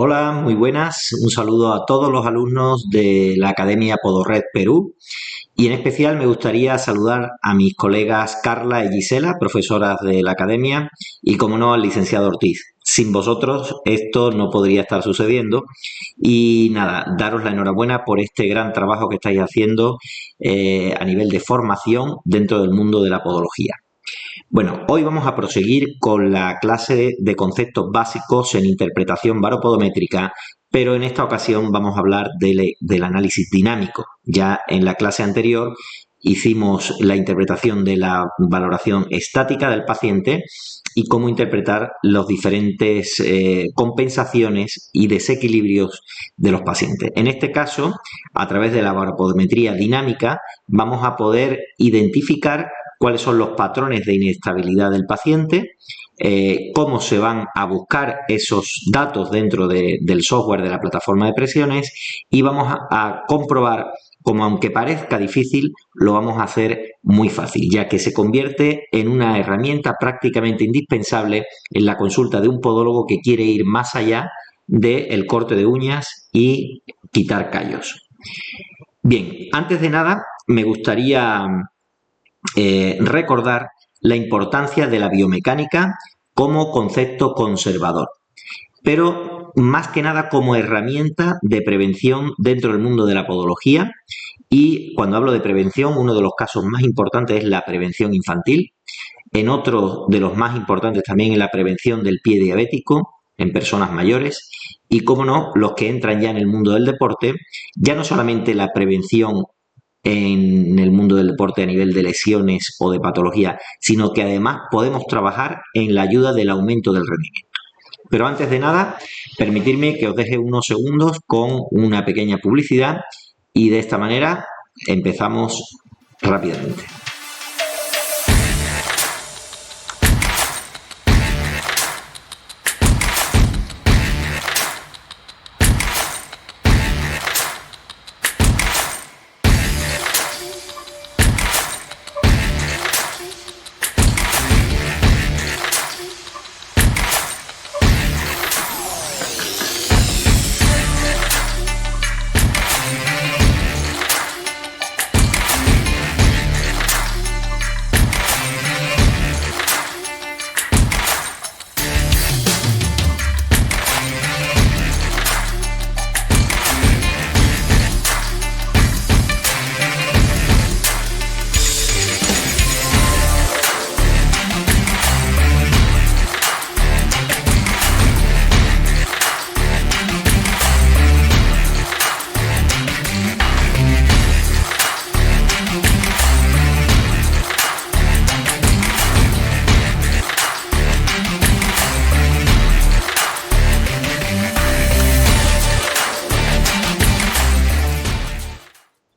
Hola, muy buenas. Un saludo a todos los alumnos de la Academia Podorred Perú y en especial me gustaría saludar a mis colegas Carla y Gisela, profesoras de la Academia, y como no al licenciado Ortiz. Sin vosotros esto no podría estar sucediendo y nada, daros la enhorabuena por este gran trabajo que estáis haciendo a nivel de formación dentro del mundo de la podología. Bueno, hoy vamos a proseguir con la clase de conceptos básicos en interpretación baropodométrica, pero en esta ocasión vamos a hablar del análisis dinámico. Ya en la clase anterior hicimos la interpretación de la valoración estática del paciente y cómo interpretar las diferentes compensaciones y desequilibrios de los pacientes. En este caso, a través de la baropodometría dinámica, vamos a poder identificar cuáles son los patrones de inestabilidad del paciente, cómo se van a buscar esos datos dentro del software de la plataforma de presiones y vamos a comprobar como aunque parezca difícil, lo vamos a hacer muy fácil, ya que se convierte en una herramienta prácticamente indispensable en la consulta de un podólogo que quiere ir más allá del corte de uñas y quitar callos. Bien, antes de nada, me gustaría recordar la importancia de la biomecánica como concepto conservador, pero más que nada como herramienta de prevención dentro del mundo de la podología. Y cuando hablo de prevención, uno de los casos más importantes es la prevención infantil. En otro de los más importantes también es la prevención del pie diabético en personas mayores. Y, como no, los que entran ya en el mundo del deporte, ya no solamente la prevención en el mundo del deporte a nivel de lesiones o de patología, sino que además podemos trabajar en la ayuda del aumento del rendimiento. Pero antes de nada, permitirme que os deje unos segundos con una pequeña publicidad y de esta manera empezamos rápidamente.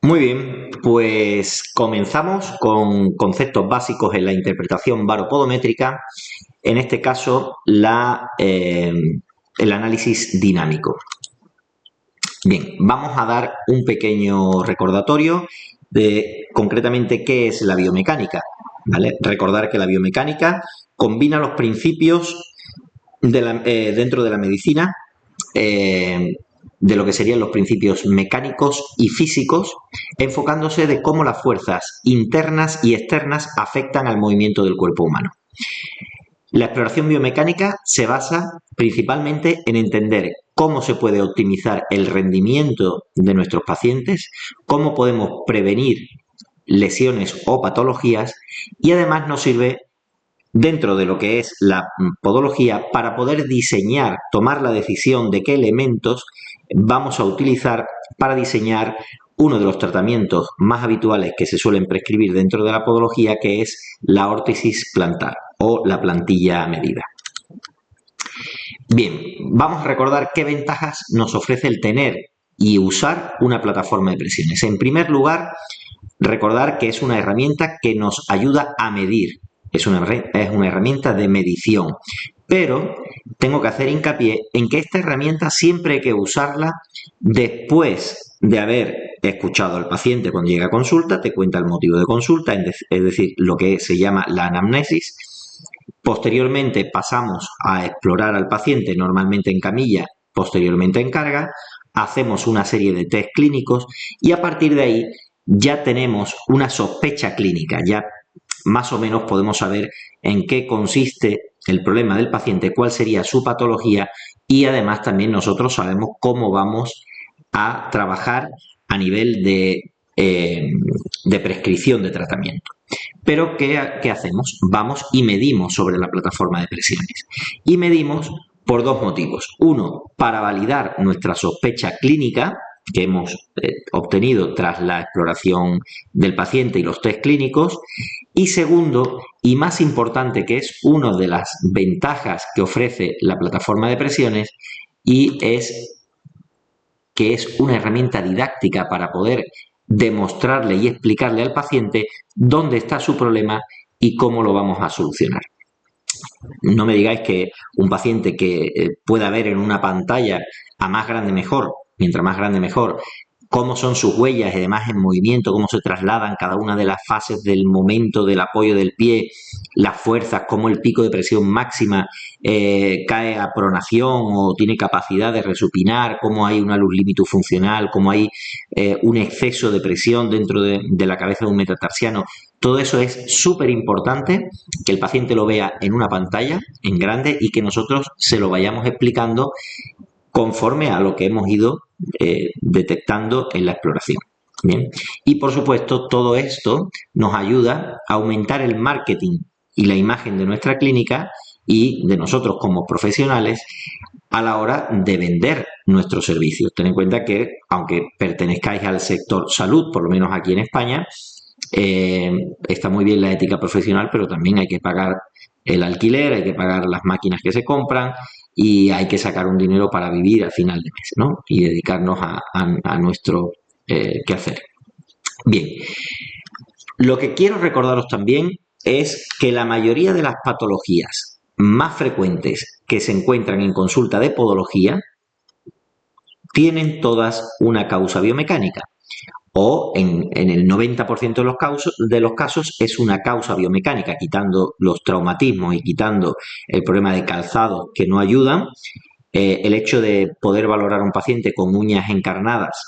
Muy bien, pues comenzamos con conceptos básicos en la interpretación baropodométrica, en este caso el análisis dinámico. Bien, vamos a dar un pequeño recordatorio de concretamente qué es la biomecánica, ¿vale? Recordar que la biomecánica combina los principios dentro de la medicina, de lo que serían los principios mecánicos y físicos, enfocándose de cómo las fuerzas internas y externas afectan al movimiento del cuerpo humano. La exploración biomecánica se basa principalmente en entender cómo se puede optimizar el rendimiento de nuestros pacientes, cómo podemos prevenir lesiones o patologías y además nos sirve dentro de lo que es la podología para poder diseñar, tomar la decisión de qué elementos vamos a utilizar para diseñar uno de los tratamientos más habituales que se suelen prescribir dentro de la podología, que es la órtesis plantar o la plantilla a medida. Bien, vamos a recordar qué ventajas nos ofrece el tener y usar una plataforma de presiones. En primer lugar, recordar que es una herramienta que nos ayuda a medir. Es una herramienta de medición, pero tengo que hacer hincapié en que esta herramienta siempre hay que usarla después de haber escuchado al paciente cuando llega a consulta, te cuenta el motivo de consulta, es decir, lo que se llama la anamnesis. Posteriormente pasamos a explorar al paciente, normalmente en camilla, posteriormente en carga, hacemos una serie de test clínicos y a partir de ahí ya tenemos una sospecha clínica, ya más o menos podemos saber en qué consiste el problema del paciente, cuál sería su patología y además también nosotros sabemos cómo vamos a trabajar a nivel de prescripción de tratamiento. Pero ¿qué hacemos? Vamos y medimos sobre la plataforma de presiones. Y medimos por dos motivos. Uno, para validar nuestra sospecha clínica que hemos obtenido tras la exploración del paciente y los test clínicos. Y segundo, y más importante, que es una de las ventajas que ofrece la plataforma de presiones, y es que es una herramienta didáctica para poder demostrarle y explicarle al paciente dónde está su problema y cómo lo vamos a solucionar. No me digáis que un paciente que pueda ver en una pantalla a más grande mejor, mientras más grande mejor, cómo son sus huellas y además en movimiento, cómo se trasladan cada una de las fases del momento del apoyo del pie, las fuerzas, cómo el pico de presión máxima cae a pronación o tiene capacidad de resupinar, cómo hay una luz límite funcional, cómo hay un exceso de presión dentro de la cabeza de un metatarsiano. Todo eso es súper importante que el paciente lo vea en una pantalla, en grande, y que nosotros se lo vayamos explicando conforme a lo que hemos ido detectando en la exploración. Bien. Y por supuesto, todo esto nos ayuda a aumentar el marketing y la imagen de nuestra clínica y de nosotros como profesionales a la hora de vender nuestros servicios. Ten en cuenta que, aunque pertenezcáis al sector salud, por lo menos aquí en España, está muy bien la ética profesional, pero también hay que pagar el alquiler, hay que pagar las máquinas que se compran y hay que sacar un dinero para vivir al final de mes, ¿no? Y dedicarnos a nuestro quehacer. Bien, lo que quiero recordaros también es que la mayoría de las patologías más frecuentes que se encuentran en consulta de podología tienen todas una causa biomecánica o en el 90% de los casos es una causa biomecánica, quitando los traumatismos y quitando el problema de calzado que no ayudan. El hecho de poder valorar a un paciente con uñas encarnadas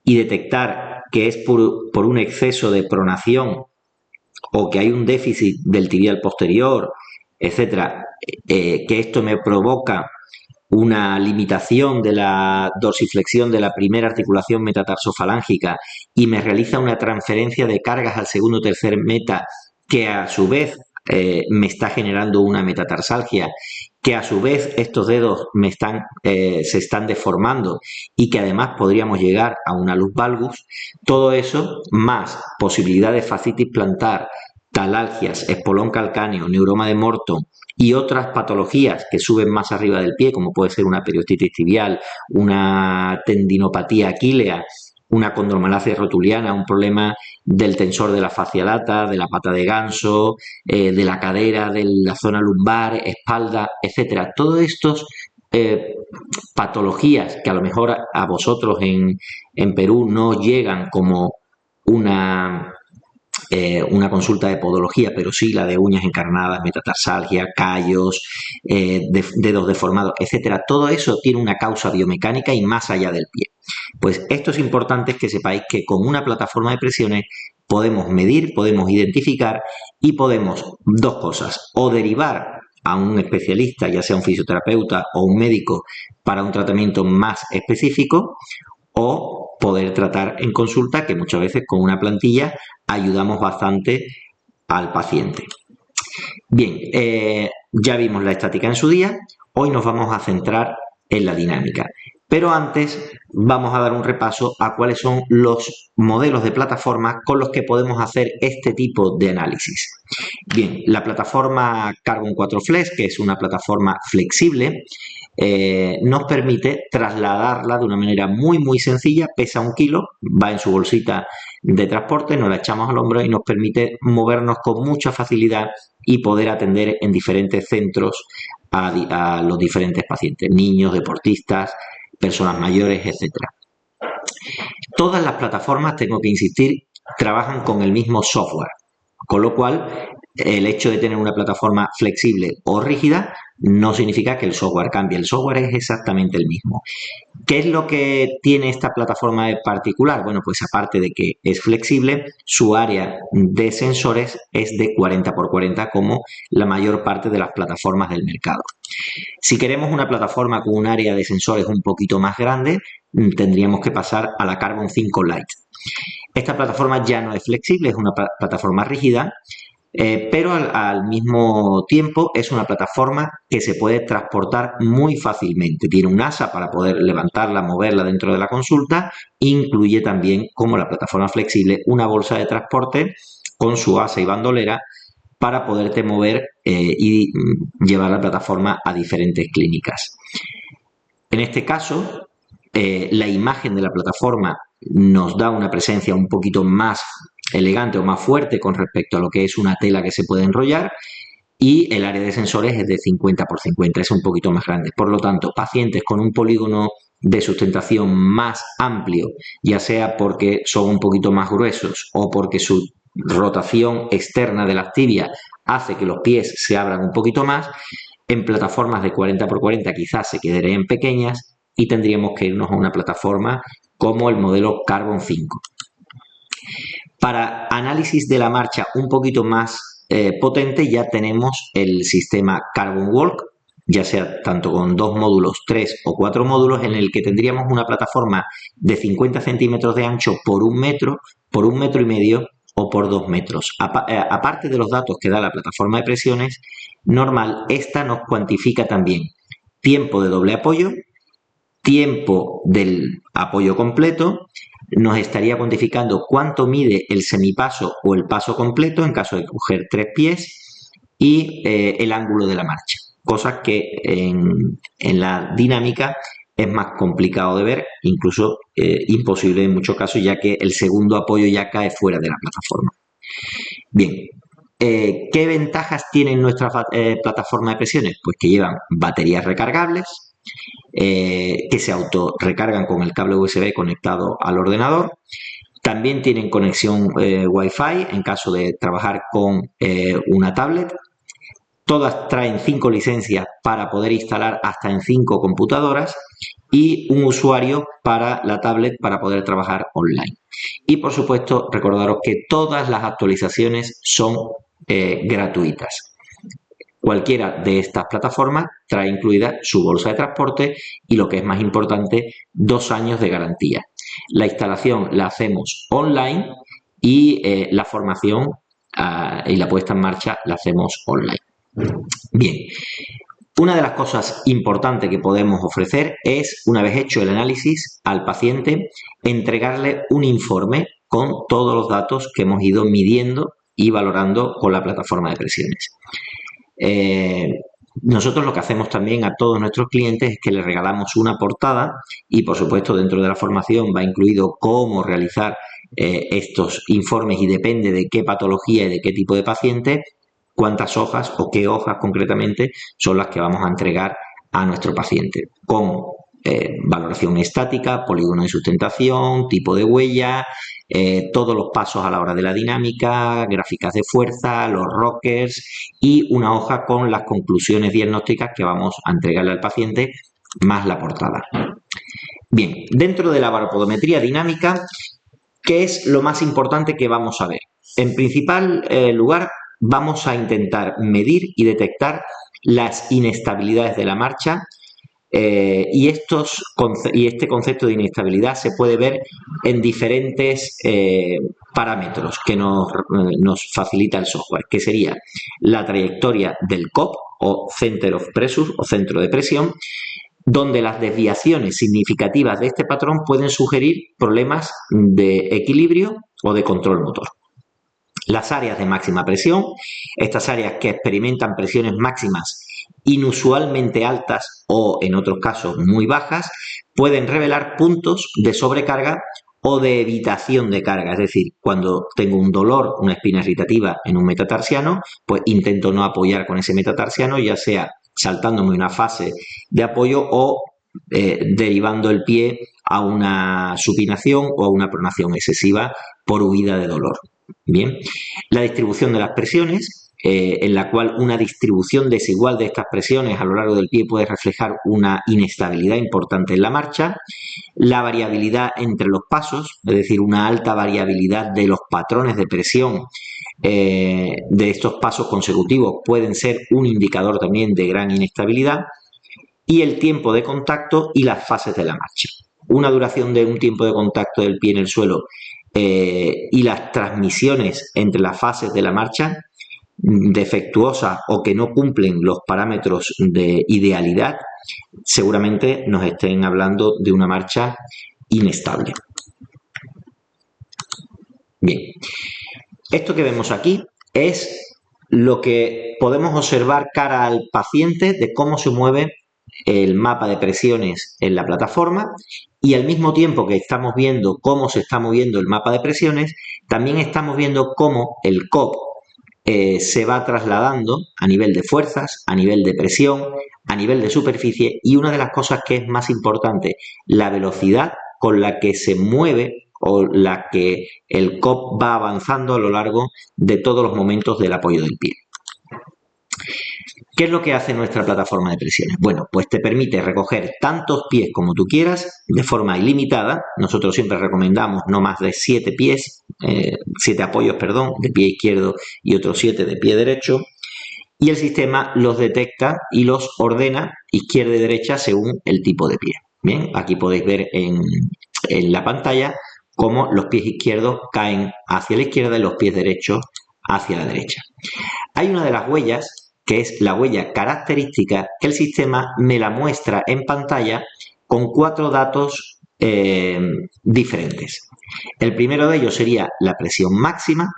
y detectar que es por un exceso de pronación o que hay un déficit del tibial posterior, etcétera, que esto me provoca una limitación de la dorsiflexión de la primera articulación metatarsofalángica y me realiza una transferencia de cargas al segundo o tercer meta que a su vez me está generando una metatarsalgia, que a su vez estos dedos se están deformando y que además podríamos llegar a una luz valgus. Todo eso más posibilidad de fascitis plantar, talalgias, espolón calcáneo, neuroma de Morton y otras patologías que suben más arriba del pie, como puede ser una periostitis tibial, una tendinopatía aquilea, una condromalacia rotuliana, un problema del tensor de la fascia lata, de la pata de ganso, de la cadera, de la zona lumbar, espalda, etcétera. Todos estos patologías que a lo mejor a vosotros en Perú no llegan como una consulta de podología, pero sí la de uñas encarnadas, metatarsalgia, callos, dedos deformados, etcétera. Todo eso tiene una causa biomecánica y más allá del pie. Pues esto es importante que sepáis que con una plataforma de presiones podemos medir, podemos identificar y podemos dos cosas, o derivar a un especialista, ya sea un fisioterapeuta o un médico, para un tratamiento más específico, o poder tratar en consulta, que muchas veces con una plantilla ayudamos bastante al paciente. Bien, ya vimos la estática en su día, hoy nos vamos a centrar en la dinámica. Pero antes vamos a dar un repaso a cuáles son los modelos de plataformas con los que podemos hacer este tipo de análisis. Bien, la plataforma Carbon 4 Flex, que es una plataforma flexible, nos permite trasladarla de una manera muy sencilla, pesa 1 kilo, va en su bolsita de transporte, nos la echamos al hombro y nos permite movernos con mucha facilidad y poder atender en diferentes centros a los diferentes pacientes, niños, deportistas, personas mayores, etcétera. Todas las plataformas, tengo que insistir, trabajan con el mismo software, con lo cual el hecho de tener una plataforma flexible o rígida no significa que el software cambie. El software es exactamente el mismo. ¿Qué es lo que tiene esta plataforma en particular? Bueno, pues aparte de que es flexible, su área de sensores es de 40 por 40 como la mayor parte de las plataformas del mercado. Si queremos una plataforma con un área de sensores un poquito más grande, tendríamos que pasar a la Carbon 5 Lite. Esta plataforma ya no es flexible, es una plataforma rígida, pero al mismo tiempo es una plataforma que se puede transportar muy fácilmente. Tiene un asa para poder levantarla, moverla dentro de la consulta. Incluye también, como la plataforma flexible, una bolsa de transporte con su asa y bandolera para poderte mover y llevar la plataforma a diferentes clínicas. En este caso, la imagen de la plataforma nos da una presencia un poquito más elegante o más fuerte con respecto a lo que es una tela que se puede enrollar, y el área de sensores es de 50 por 50, es un poquito más grande. Por lo tanto, pacientes con un polígono de sustentación más amplio, ya sea porque son un poquito más gruesos o porque su rotación externa de las tibias hace que los pies se abran un poquito más, en plataformas de 40 por 40 quizás se quedarían pequeñas y tendríamos que irnos a una plataforma como el modelo Carbon 5. Para análisis de la marcha un poquito más potente ya tenemos el sistema Carbon Walk, ya sea tanto con 2 módulos, 3 o 4 módulos, en el que tendríamos una plataforma de 50 centímetros de ancho por 1 metro, por 1 metro y medio o por 2 metros. Aparte de los datos que da la plataforma de presiones normal, esta nos cuantifica también tiempo de doble apoyo, tiempo del apoyo completo, nos estaría cuantificando cuánto mide el semipaso o el paso completo en caso de coger 3 pies y el ángulo de la marcha, cosas que en la dinámica es más complicado de ver, incluso imposible en muchos casos, ya que el segundo apoyo ya cae fuera de la plataforma. Bien, ¿qué ventajas tiene nuestra plataforma de presiones? Pues que llevan baterías recargables, que se autorrecargan con el cable USB conectado al ordenador. También tienen conexión Wi-Fi en caso de trabajar con una tablet. Todas traen 5 licencias para poder instalar hasta en 5 computadoras y un usuario para la tablet para poder trabajar online. Y por supuesto, recordaros que todas las actualizaciones son gratuitas. Cualquiera de estas plataformas trae incluida su bolsa de transporte y, lo que es más importante, 2 años de garantía. La instalación la hacemos online y la formación y la puesta en marcha la hacemos online. Bien, una de las cosas importantes que podemos ofrecer es, una vez hecho el análisis al paciente, entregarle un informe con todos los datos que hemos ido midiendo y valorando con la plataforma de presiones. Nosotros lo que hacemos también a todos nuestros clientes es que les regalamos una portada y, por supuesto, dentro de la formación va incluido cómo realizar estos informes, y depende de qué patología y de qué tipo de paciente, cuántas hojas o qué hojas concretamente son las que vamos a entregar a nuestro paciente, con valoración estática, polígono de sustentación, tipo de huella, todos los pasos a la hora de la dinámica, gráficas de fuerza, los rockers y una hoja con las conclusiones diagnósticas que vamos a entregarle al paciente, más la portada. Bien, dentro de la baropodometría dinámica, ¿qué es lo más importante que vamos a ver? En principal lugar, vamos a intentar medir y detectar las inestabilidades de la marcha, y este concepto de inestabilidad se puede ver en diferentes parámetros que nos facilita el software, que sería la trayectoria del COP o Center of Pressure o centro de presión, donde las desviaciones significativas de este patrón pueden sugerir problemas de equilibrio o de control motor. Las áreas de máxima presión, estas áreas que experimentan presiones máximas inusualmente altas o, en otros casos, muy bajas, pueden revelar puntos de sobrecarga o de evitación de carga. Es decir, cuando tengo un dolor, una espina irritativa en un metatarsiano, pues intento no apoyar con ese metatarsiano, ya sea saltándome una fase de apoyo o derivando el pie a una supinación o a una pronación excesiva por huida de dolor. Bien, la distribución de las presiones en la cual una distribución desigual de estas presiones a lo largo del pie puede reflejar una inestabilidad importante en la marcha, la variabilidad entre los pasos, es decir, una alta variabilidad de los patrones de presión de estos pasos consecutivos pueden ser un indicador también de gran inestabilidad, y el tiempo de contacto y las fases de la marcha. Una duración de un tiempo de contacto del pie en el suelo y las transmisiones entre las fases de la marcha defectuosas o que no cumplen los parámetros de idealidad, seguramente nos estén hablando de una marcha inestable. Bien, esto que vemos aquí es lo que podemos observar cara al paciente de cómo se mueve el mapa de presiones en la plataforma, y al mismo tiempo que estamos viendo cómo se está moviendo el mapa de presiones, también estamos viendo cómo el COP se va trasladando a nivel de fuerzas, a nivel de presión, a nivel de superficie, y una de las cosas que es más importante, la velocidad con la que se mueve o la que el COP va avanzando a lo largo de todos los momentos del apoyo del pie. ¿Qué es lo que hace nuestra plataforma de presiones? Bueno, pues te permite recoger tantos pies como tú quieras de forma ilimitada. Nosotros siempre recomendamos no más de 7 pies, 7 apoyos, perdón, de pie izquierdo y otros 7 de pie derecho. Y el sistema los detecta y los ordena izquierda y derecha según el tipo de pie. Bien, aquí podéis ver en la pantalla cómo los pies izquierdos caen hacia la izquierda y los pies derechos hacia la derecha. Hay una de las huellas, que es la huella característica, que el sistema me la muestra en pantalla con 4 datos diferentes. El primero de ellos sería la presión máxima,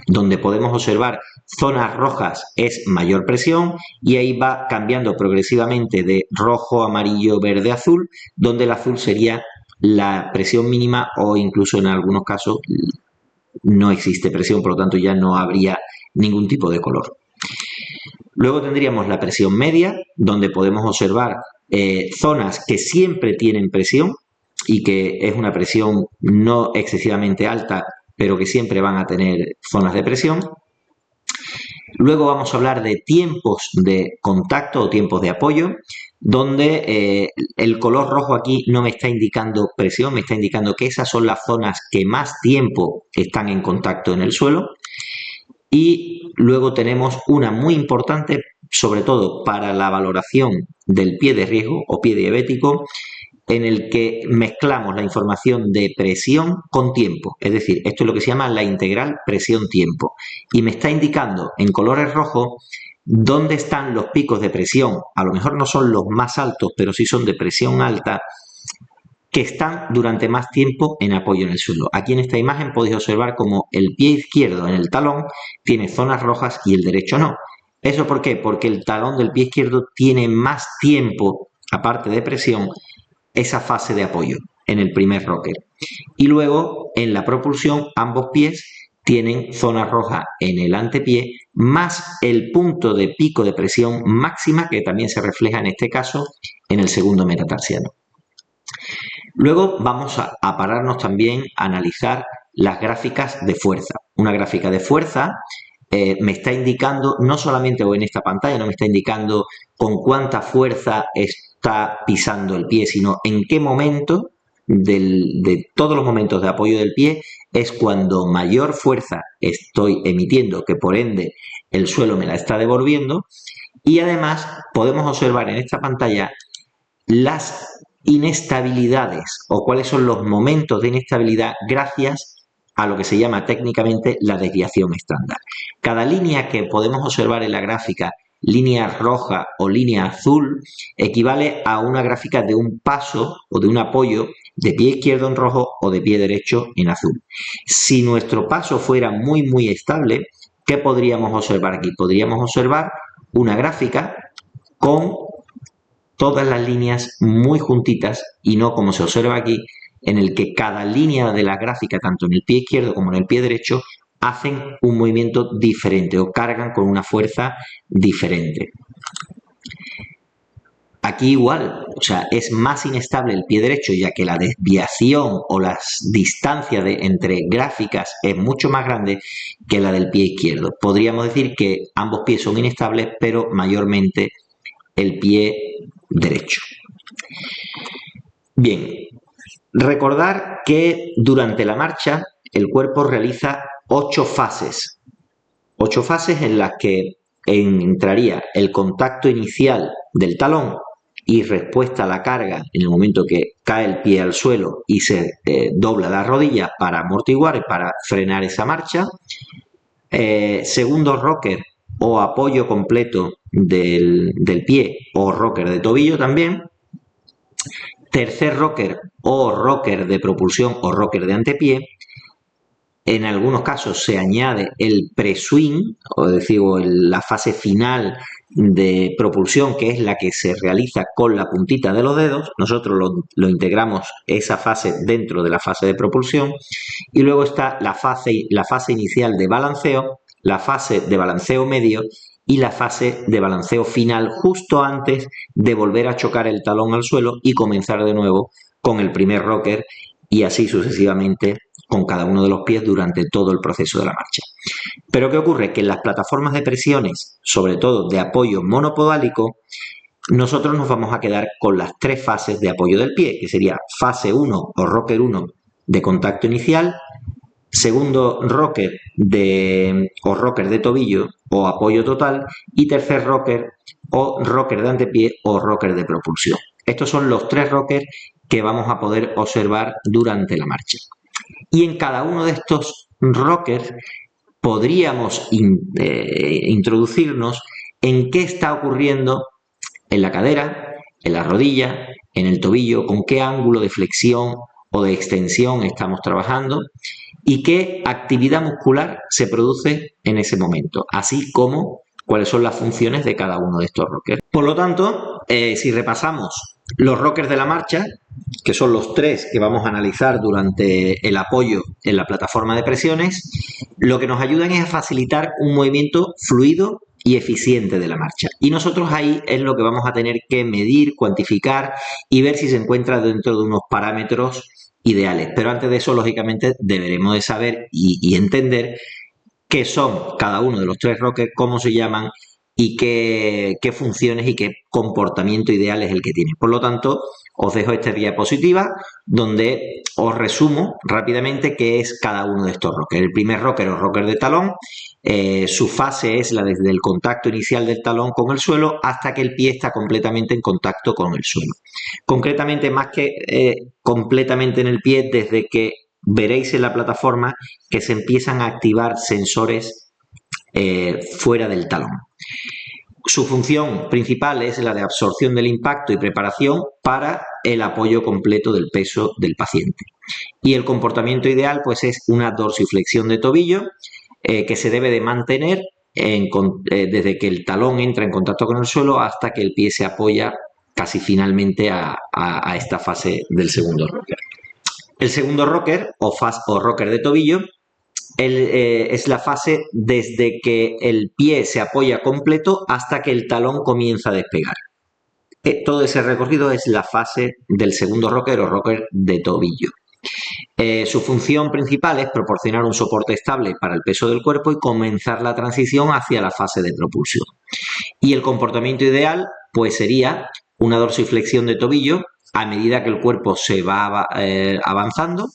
donde podemos observar zonas rojas es mayor presión, y ahí va cambiando progresivamente de rojo, amarillo, verde, azul, donde el azul sería la presión mínima o incluso en algunos casos no existe presión, por lo tanto ya no habría ningún tipo de color. Luego tendríamos la presión media, donde podemos observar zonas que siempre tienen presión y que es una presión no excesivamente alta, pero que siempre van a tener zonas de presión. Luego vamos a hablar de tiempos de contacto o tiempos de apoyo, donde el color rojo aquí no me está indicando presión, me está indicando que esas son las zonas que más tiempo están en contacto en el suelo. Y luego tenemos una muy importante, sobre todo para la valoración del pie de riesgo o pie diabético, en el que mezclamos la información de presión con tiempo. Es decir, esto es lo que se llama la integral presión-tiempo. Y me está indicando en colores rojos dónde están los picos de presión. A lo mejor no son los más altos, pero sí son de presión alta, que están durante más tiempo en apoyo en el suelo. Aquí en esta imagen podéis observar como el pie izquierdo en el talón tiene zonas rojas y el derecho no. ¿Eso por qué? Porque el talón del pie izquierdo tiene más tiempo, aparte de presión, esa fase de apoyo en el primer rocker. Y luego en la propulsión ambos pies tienen zona roja en el antepié, más el punto de pico de presión máxima, que también se refleja en este caso en el segundo metatarsiano. Luego vamos a pararnos también a analizar las gráficas de fuerza. Una gráfica de fuerza me está indicando, no solamente o en esta pantalla, no me está indicando con cuánta fuerza está pisando el pie, sino en qué momento de todos los momentos de apoyo del pie es cuando mayor fuerza estoy emitiendo, que por ende el suelo me la está devolviendo. Y además podemos observar en esta pantalla las inestabilidades o cuáles son los momentos de inestabilidad gracias a lo que se llama técnicamente la desviación estándar. Cada línea que podemos observar en la gráfica, línea roja o línea azul, equivale a una gráfica de un paso o de un apoyo de pie izquierdo en rojo o de pie derecho en azul. Si nuestro paso fuera muy estable, ¿qué podríamos observar aquí? Podríamos observar una gráfica con todas las líneas muy juntitas y no como se observa aquí, en el que cada línea de la gráfica, tanto en el pie izquierdo como en el pie derecho, hacen un movimiento diferente o cargan con una fuerza diferente. Aquí igual, o sea, es más inestable el pie derecho, ya que la desviación o las distancias entre gráficas es mucho más grande que la del pie izquierdo. Podríamos decir que ambos pies son inestables, pero mayormente el pie derecho. Bien, recordar que durante la marcha el cuerpo realiza 8 fases. 8 fases en las que entraría el contacto inicial del talón y respuesta a la carga en el momento que cae el pie al suelo y se dobla la rodilla para amortiguar y para frenar esa marcha. Segundo rocker o apoyo completo del pie o rocker de tobillo también. Tercer rocker o rocker de propulsión o rocker de antepié. En algunos casos se añade el pre-swing, o decir, la fase final de propulsión, que es la que se realiza con la puntita de los dedos. Nosotros lo integramos esa fase dentro de la fase de propulsión. Y luego está la fase inicial de balanceo, la fase de balanceo medio y la fase de balanceo final justo antes de volver a chocar el talón al suelo y comenzar de nuevo con el primer rocker y así sucesivamente con cada uno de los pies durante todo el proceso de la marcha. Pero ¿qué ocurre? Que en las plataformas de presiones, sobre todo de apoyo monopodálico, nosotros nos vamos a quedar con las 3 fases de apoyo del pie, que sería fase 1 o rocker 1 de contacto inicial, segundo rocker o rocker de tobillo o apoyo total y tercer rocker o rocker de antepié o rocker de propulsión. Estos son los 3 rockers que vamos a poder observar durante la marcha. Y en cada uno de estos rockers podríamos introducirnos en qué está ocurriendo en la cadera, en la rodilla, en el tobillo, con qué ángulo de flexión o de extensión estamos trabajando y qué actividad muscular se produce en ese momento, así como cuáles son las funciones de cada uno de estos rockers. Por lo tanto, si repasamos los rockers de la marcha, que son los 3 que vamos a analizar durante el apoyo en la plataforma de presiones, lo que nos ayudan es a facilitar un movimiento fluido y eficiente de la marcha. Y nosotros ahí es lo que vamos a tener que medir, cuantificar y ver si se encuentra dentro de unos parámetros ideales. Pero antes de eso, lógicamente, deberemos de saber y entender qué son cada uno de los 3 rockers, cómo se llaman y qué funciones y qué comportamiento ideal es el que tiene. Por lo tanto, os dejo esta diapositiva donde os resumo rápidamente qué es cada uno de estos rockers. El primer rocker o rocker de talón, su fase es la desde el contacto inicial del talón con el suelo hasta que el pie está completamente en contacto con el suelo. Concretamente, más que completamente en el pie, desde que veréis en la plataforma que se empiezan a activar sensores fuera del talón. Su función principal es la de absorción del impacto y preparación para el apoyo completo del peso del paciente. Y el comportamiento ideal pues es una dorsiflexión de tobillo que se debe de mantener desde que el talón entra en contacto con el suelo hasta que el pie se apoya casi finalmente a esta fase del segundo rocker. El segundo rocker o rocker de tobillo es la fase desde que el pie se apoya completo hasta que el talón comienza a despegar. Todo ese recorrido es la fase del segundo rocker o rocker de tobillo. Su función principal es proporcionar un soporte estable para el peso del cuerpo y comenzar la transición hacia la fase de propulsión. Y el comportamiento ideal pues sería una dorsiflexión de tobillo a medida que el cuerpo se va avanzando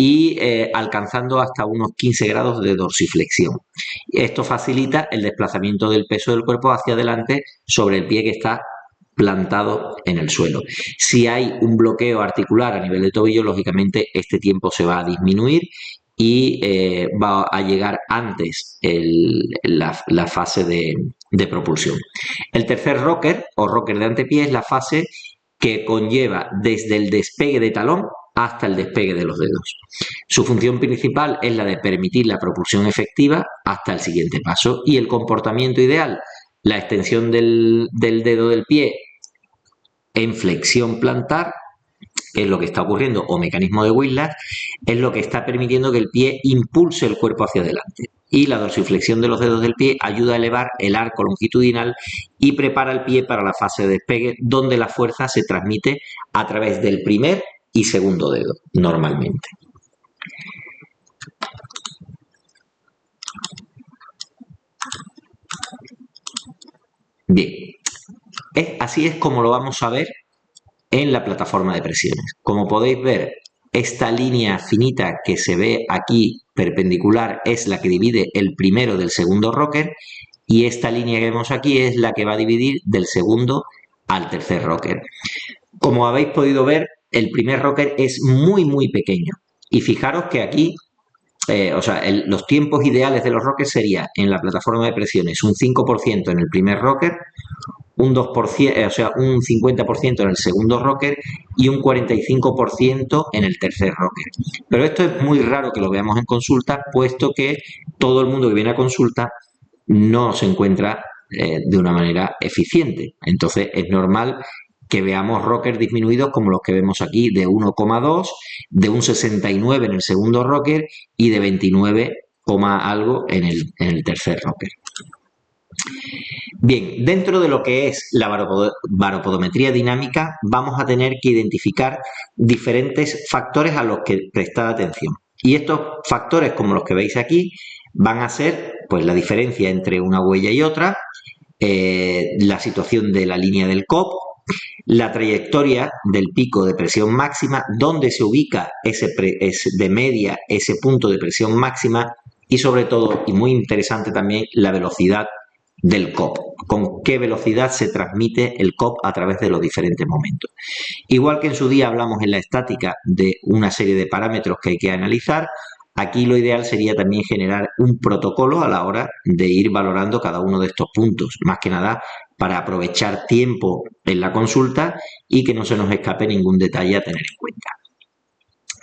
y alcanzando hasta unos 15 grados de dorsiflexión. Esto facilita el desplazamiento del peso del cuerpo hacia adelante sobre el pie que está plantado en el suelo. Si hay un bloqueo articular a nivel de tobillo, lógicamente este tiempo se va a disminuir y va a llegar antes la fase de propulsión. El tercer rocker o rocker de antepié es la fase que conlleva desde el despegue de talón hasta el despegue de los dedos. Su función principal es la de permitir la propulsión efectiva hasta el siguiente paso y el comportamiento ideal, la extensión del dedo del pie en flexión plantar es lo que está ocurriendo, o mecanismo de Whiplash, es lo que está permitiendo que el pie impulse el cuerpo hacia adelante. Y la dorsiflexión de los dedos del pie ayuda a elevar el arco longitudinal y prepara el pie para la fase de despegue, donde la fuerza se transmite a través del primer y segundo dedo, normalmente. Bien, así es como lo vamos a ver en la plataforma de presiones. Como podéis ver, esta línea finita que se ve aquí perpendicular es la que divide el primero del segundo rocker, y esta línea que vemos aquí es la que va a dividir del segundo al tercer rocker. Como habéis podido ver, el primer rocker es muy pequeño, y fijaros que aquí los tiempos ideales de los rockers sería en la plataforma de presiones un 5% en el primer rocker, un 2%, un 50% en el segundo rocker y un 45% en el tercer rocker. Pero esto es muy raro que lo veamos en consulta, puesto que todo el mundo que viene a consulta no se encuentra de una manera eficiente. Entonces es normal que veamos rockers disminuidos como los que vemos aquí, de 1,2, de un 69 en el segundo rocker y de 29, algo en el tercer rocker. Bien, dentro de lo que es la baropodometría dinámica, vamos a tener que identificar diferentes factores a los que prestar atención. Y estos factores, como los que veis aquí, van a ser pues la diferencia entre una huella y otra, la situación de la línea del COP, la trayectoria del pico de presión máxima, dónde se ubica de media ese punto de presión máxima, y sobre todo, y muy interesante también, la velocidad del COP, con qué velocidad se transmite el COP a través de los diferentes momentos. Igual que en su día hablamos en la estática de una serie de parámetros que hay que analizar, aquí lo ideal sería también generar un protocolo a la hora de ir valorando cada uno de estos puntos, más que nada para aprovechar tiempo en la consulta y que no se nos escape ningún detalle a tener en cuenta.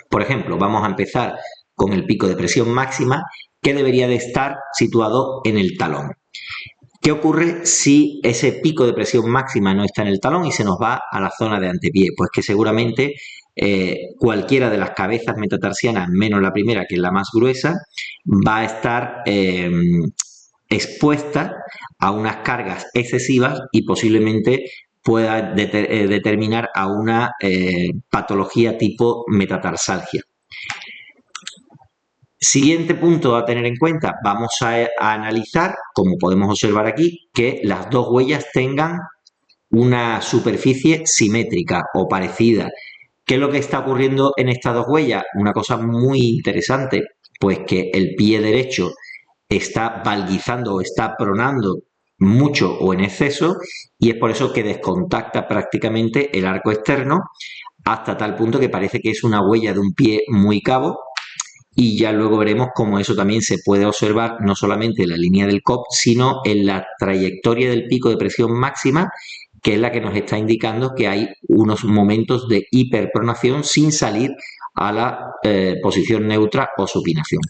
Por ejemplo, vamos a empezar con el pico de presión máxima, que debería de estar situado en el talón. ¿Qué ocurre si ese pico de presión máxima no está en el talón y se nos va a la zona de antepié? Pues que seguramente cualquiera de las cabezas metatarsianas, menos la primera, que es la más gruesa, va a estar expuesta a unas cargas excesivas y posiblemente pueda determinar a una patología tipo metatarsalgia. Siguiente punto a tener en cuenta, vamos a analizar, como podemos observar aquí, que las dos huellas tengan una superficie simétrica o parecida. ¿Qué es lo que está ocurriendo en estas dos huellas? Una cosa muy interesante, pues que el pie derecho está valguizando o está pronando mucho o en exceso, y es por eso que descontacta prácticamente el arco externo, hasta tal punto que parece que es una huella de un pie muy cabo. Y ya luego veremos cómo eso también se puede observar no solamente en la línea del COP, sino en la trayectoria del pico de presión máxima, que es la que nos está indicando que hay unos momentos de hiperpronación sin salir a la posición neutra o supinación.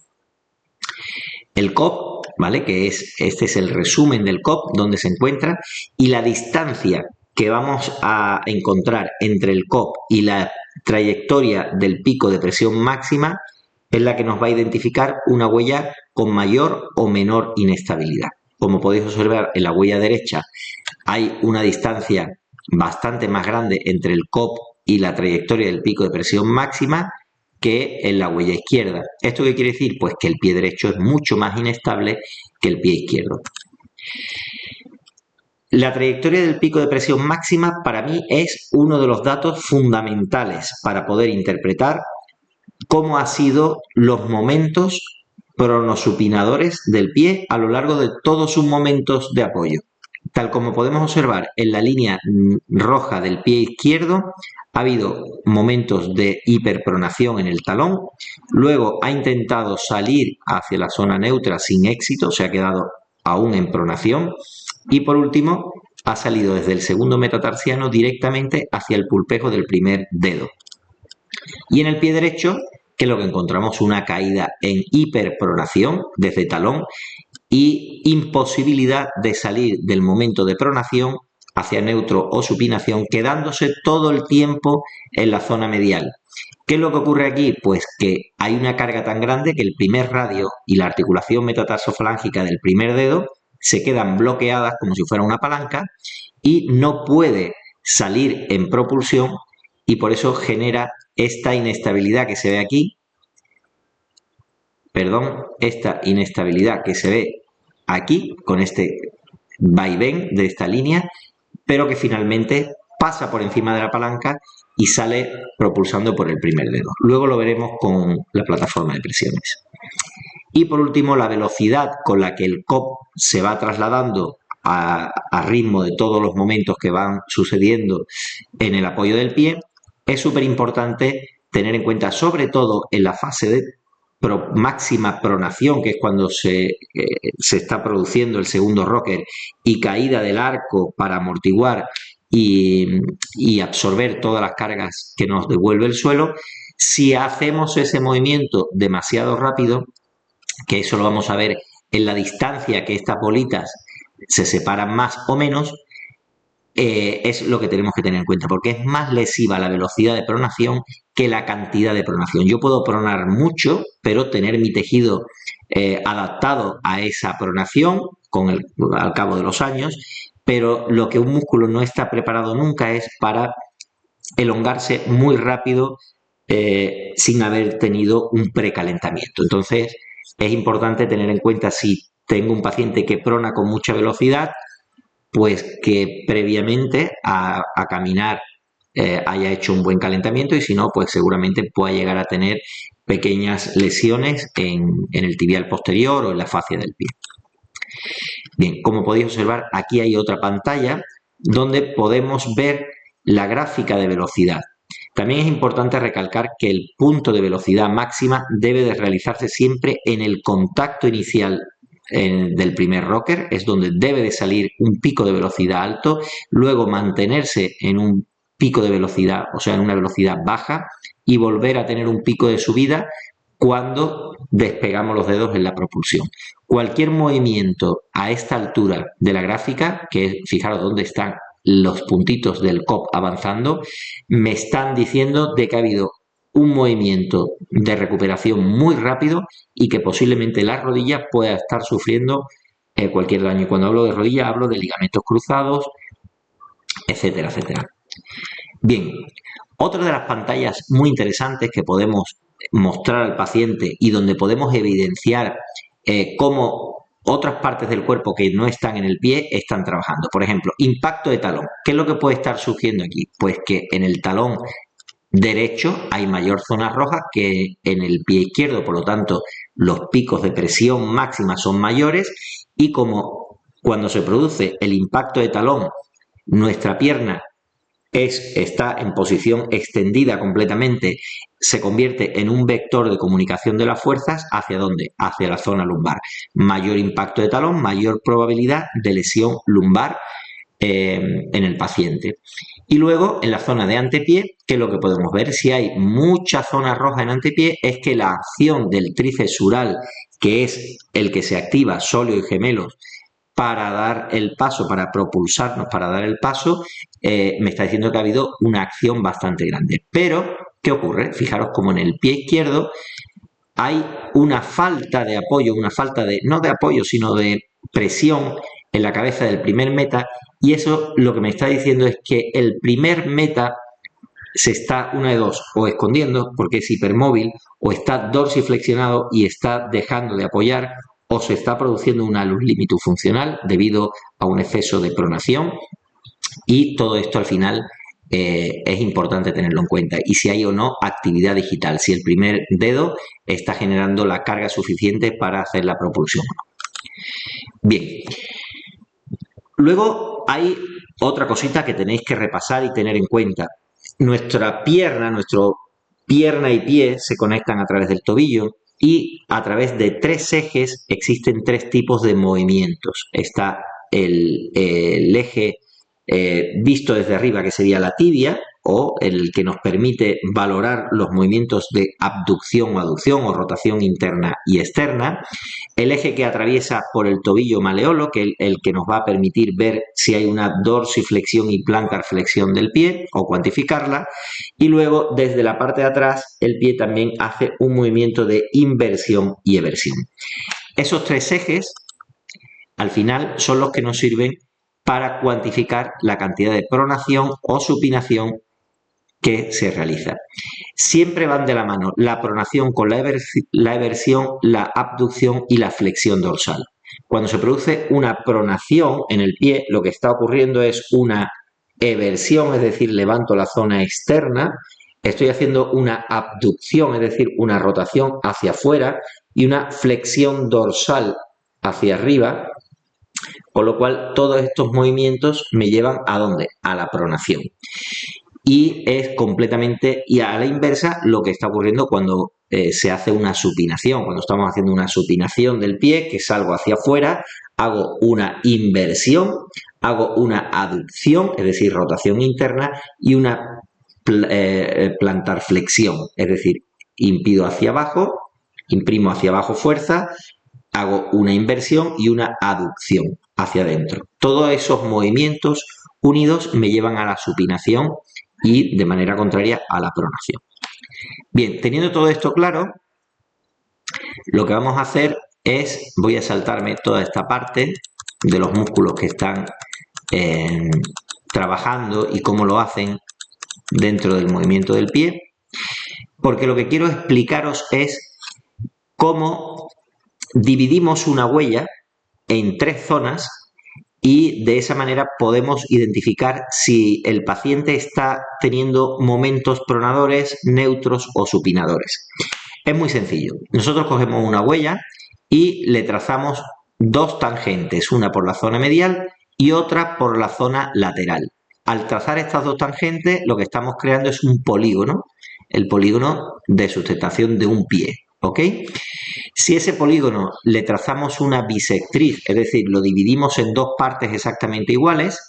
El COP, ¿vale? Que este es el resumen del COP, donde se encuentra, y la distancia que vamos a encontrar entre el COP y la trayectoria del pico de presión máxima es la que nos va a identificar una huella con mayor o menor inestabilidad. Como podéis observar, en la huella derecha hay una distancia bastante más grande entre el COP y la trayectoria del pico de presión máxima que en la huella izquierda. ¿Esto qué quiere decir? Pues que el pie derecho es mucho más inestable que el pie izquierdo. La trayectoria del pico de presión máxima para mí es uno de los datos fundamentales para poder interpretar cómo han sido los momentos pronosupinadores del pie a lo largo de todos sus momentos de apoyo. Tal como podemos observar en la línea roja del pie izquierdo, ha habido momentos de hiperpronación en el talón, luego ha intentado salir hacia la zona neutra sin éxito, se ha quedado aún en pronación, y por último ha salido desde el segundo metatarsiano directamente hacia el pulpejo del primer dedo. Y en el pie derecho, que es lo que encontramos, una caída en hiperpronación desde talón y imposibilidad de salir del momento de pronación hacia neutro o supinación, quedándose todo el tiempo en la zona medial. ¿Qué es lo que ocurre aquí? Pues que hay una carga tan grande que el primer radio y la articulación metatarsofalángica del primer dedo se quedan bloqueadas como si fuera una palanca y no puede salir en propulsión, y por eso genera esta inestabilidad que se ve aquí, esta inestabilidad que se ve aquí con este vaivén de esta línea, pero que finalmente pasa por encima de la palanca y sale propulsando por el primer dedo. Luego lo veremos con la plataforma de presiones. Y por último, la velocidad con la que el COP se va trasladando a ritmo de todos los momentos que van sucediendo en el apoyo del pie, es súper importante tener en cuenta, sobre todo en la fase de máxima pronación, que es cuando se está produciendo el segundo rocker, y caída del arco para amortiguar y absorber todas las cargas que nos devuelve el suelo. Si hacemos ese movimiento demasiado rápido, que eso lo vamos a ver en la distancia que estas bolitas se separan más o menos, es lo que tenemos que tener en cuenta, porque es más lesiva la velocidad de pronación que la cantidad de pronación. Yo puedo pronar mucho, pero tener mi tejido adaptado a esa pronación al cabo de los años, pero lo que un músculo no está preparado nunca es para elongarse muy rápido sin haber tenido un precalentamiento. Entonces, es importante tener en cuenta, si tengo un paciente que prona con mucha velocidad, pues que previamente a caminar haya hecho un buen calentamiento, y si no, pues seguramente pueda llegar a tener pequeñas lesiones en el tibial posterior o en la fascia del pie. Bien, como podéis observar, aquí hay otra pantalla donde podemos ver la gráfica de velocidad. También es importante recalcar que el punto de velocidad máxima debe de realizarse siempre en el contacto inicial del primer rocker, es donde debe de salir un pico de velocidad alto, luego mantenerse en un pico de velocidad, o sea, en una velocidad baja, y volver a tener un pico de subida cuando despegamos los dedos en la propulsión. Cualquier movimiento a esta altura de la gráfica, que fijaros dónde están los puntitos del COP avanzando, me están diciendo de que ha habido un movimiento de recuperación muy rápido y que posiblemente la rodilla pueda estar sufriendo cualquier daño. Y cuando hablo de rodilla hablo de ligamentos cruzados, etcétera, etcétera. Bien, otra de las pantallas muy interesantes que podemos mostrar al paciente y donde podemos evidenciar cómo otras partes del cuerpo que no están en el pie están trabajando. Por ejemplo, impacto de talón. ¿Qué es lo que puede estar surgiendo aquí? Pues que en el talón derecho hay mayor zona roja que en el pie izquierdo, por lo tanto los picos de presión máxima son mayores, y como cuando se produce el impacto de talón nuestra pierna está en posición extendida completamente, se convierte en un vector de comunicación de las fuerzas. ¿Hacia dónde? Hacia la zona lumbar. Mayor impacto de talón, mayor probabilidad de lesión lumbar en el paciente. Y luego en la zona de antepié, ¿qué es lo que podemos ver? Si hay mucha zona roja en antepié, es que la acción del tríceps sural, que es el que se activa sóleo y gemelos para dar el paso, para propulsarnos, para dar el paso, me está diciendo que ha habido una acción bastante grande. Pero, ¿qué ocurre? Fijaros como en el pie izquierdo hay una falta de apoyo, una falta de, no de apoyo, sino de presión en la cabeza del primer meta, y eso lo que me está diciendo es que el primer meta se está, una de dos, o escondiendo porque es hipermóvil, o está dorsiflexionado y está dejando de apoyar, o se está produciendo una luz limitus funcional debido a un exceso de pronación, y todo esto al final es importante tenerlo en cuenta. Y si hay o no actividad digital, si el primer dedo está generando la carga suficiente para hacer la propulsión. Bien. Luego hay otra cosita que tenéis que repasar y tener en cuenta. Nuestra pierna y pie se conectan a través del tobillo, y a través de tres ejes existen tres tipos de movimientos. Está el eje visto desde arriba, que sería la tibia, o el que nos permite valorar los movimientos de abducción o aducción o rotación interna y externa, el eje que atraviesa por el tobillo maleolo, que es el que nos va a permitir ver si hay una dorsiflexión y plantarflexión del pie o cuantificarla, y luego desde la parte de atrás el pie también hace un movimiento de inversión y eversión. Esos tres ejes al final son los que nos sirven para cuantificar la cantidad de pronación o supinación que se realiza. Siempre van de la mano la pronación con la eversión, la abducción y la flexión dorsal. Cuando se produce una pronación en el pie, lo que está ocurriendo es una eversión, es decir, levanto la zona externa, estoy haciendo una abducción, es decir, una rotación hacia afuera, y una flexión dorsal hacia arriba, con lo cual todos estos movimientos me llevan ¿a dónde? A la pronación. Y es completamente, y a la inversa, lo que está ocurriendo cuando se hace una supinación. Cuando estamos haciendo una supinación del pie, que salgo hacia afuera, hago una inversión, hago una aducción, es decir, rotación interna, y una plantarflexión, es decir, impido hacia abajo, imprimo hacia abajo fuerza, hago una inversión y una aducción hacia adentro. Todos esos movimientos unidos me llevan a la supinación y de manera contraria a la pronación. Bien, teniendo todo esto claro, lo que vamos a hacer es, voy a saltarme toda esta parte de los músculos que están trabajando y cómo lo hacen dentro del movimiento del pie, porque lo que quiero explicaros es cómo dividimos una huella en tres zonas y de esa manera podemos identificar si el paciente está teniendo momentos pronadores, neutros o supinadores. Es muy sencillo. Nosotros cogemos una huella y le trazamos dos tangentes, una por la zona medial y otra por la zona lateral. Al trazar estas dos tangentes, lo que estamos creando es un polígono, el polígono de sustentación de un pie, ¿ok? Si ese polígono le trazamos una bisectriz, es decir, lo dividimos en dos partes exactamente iguales,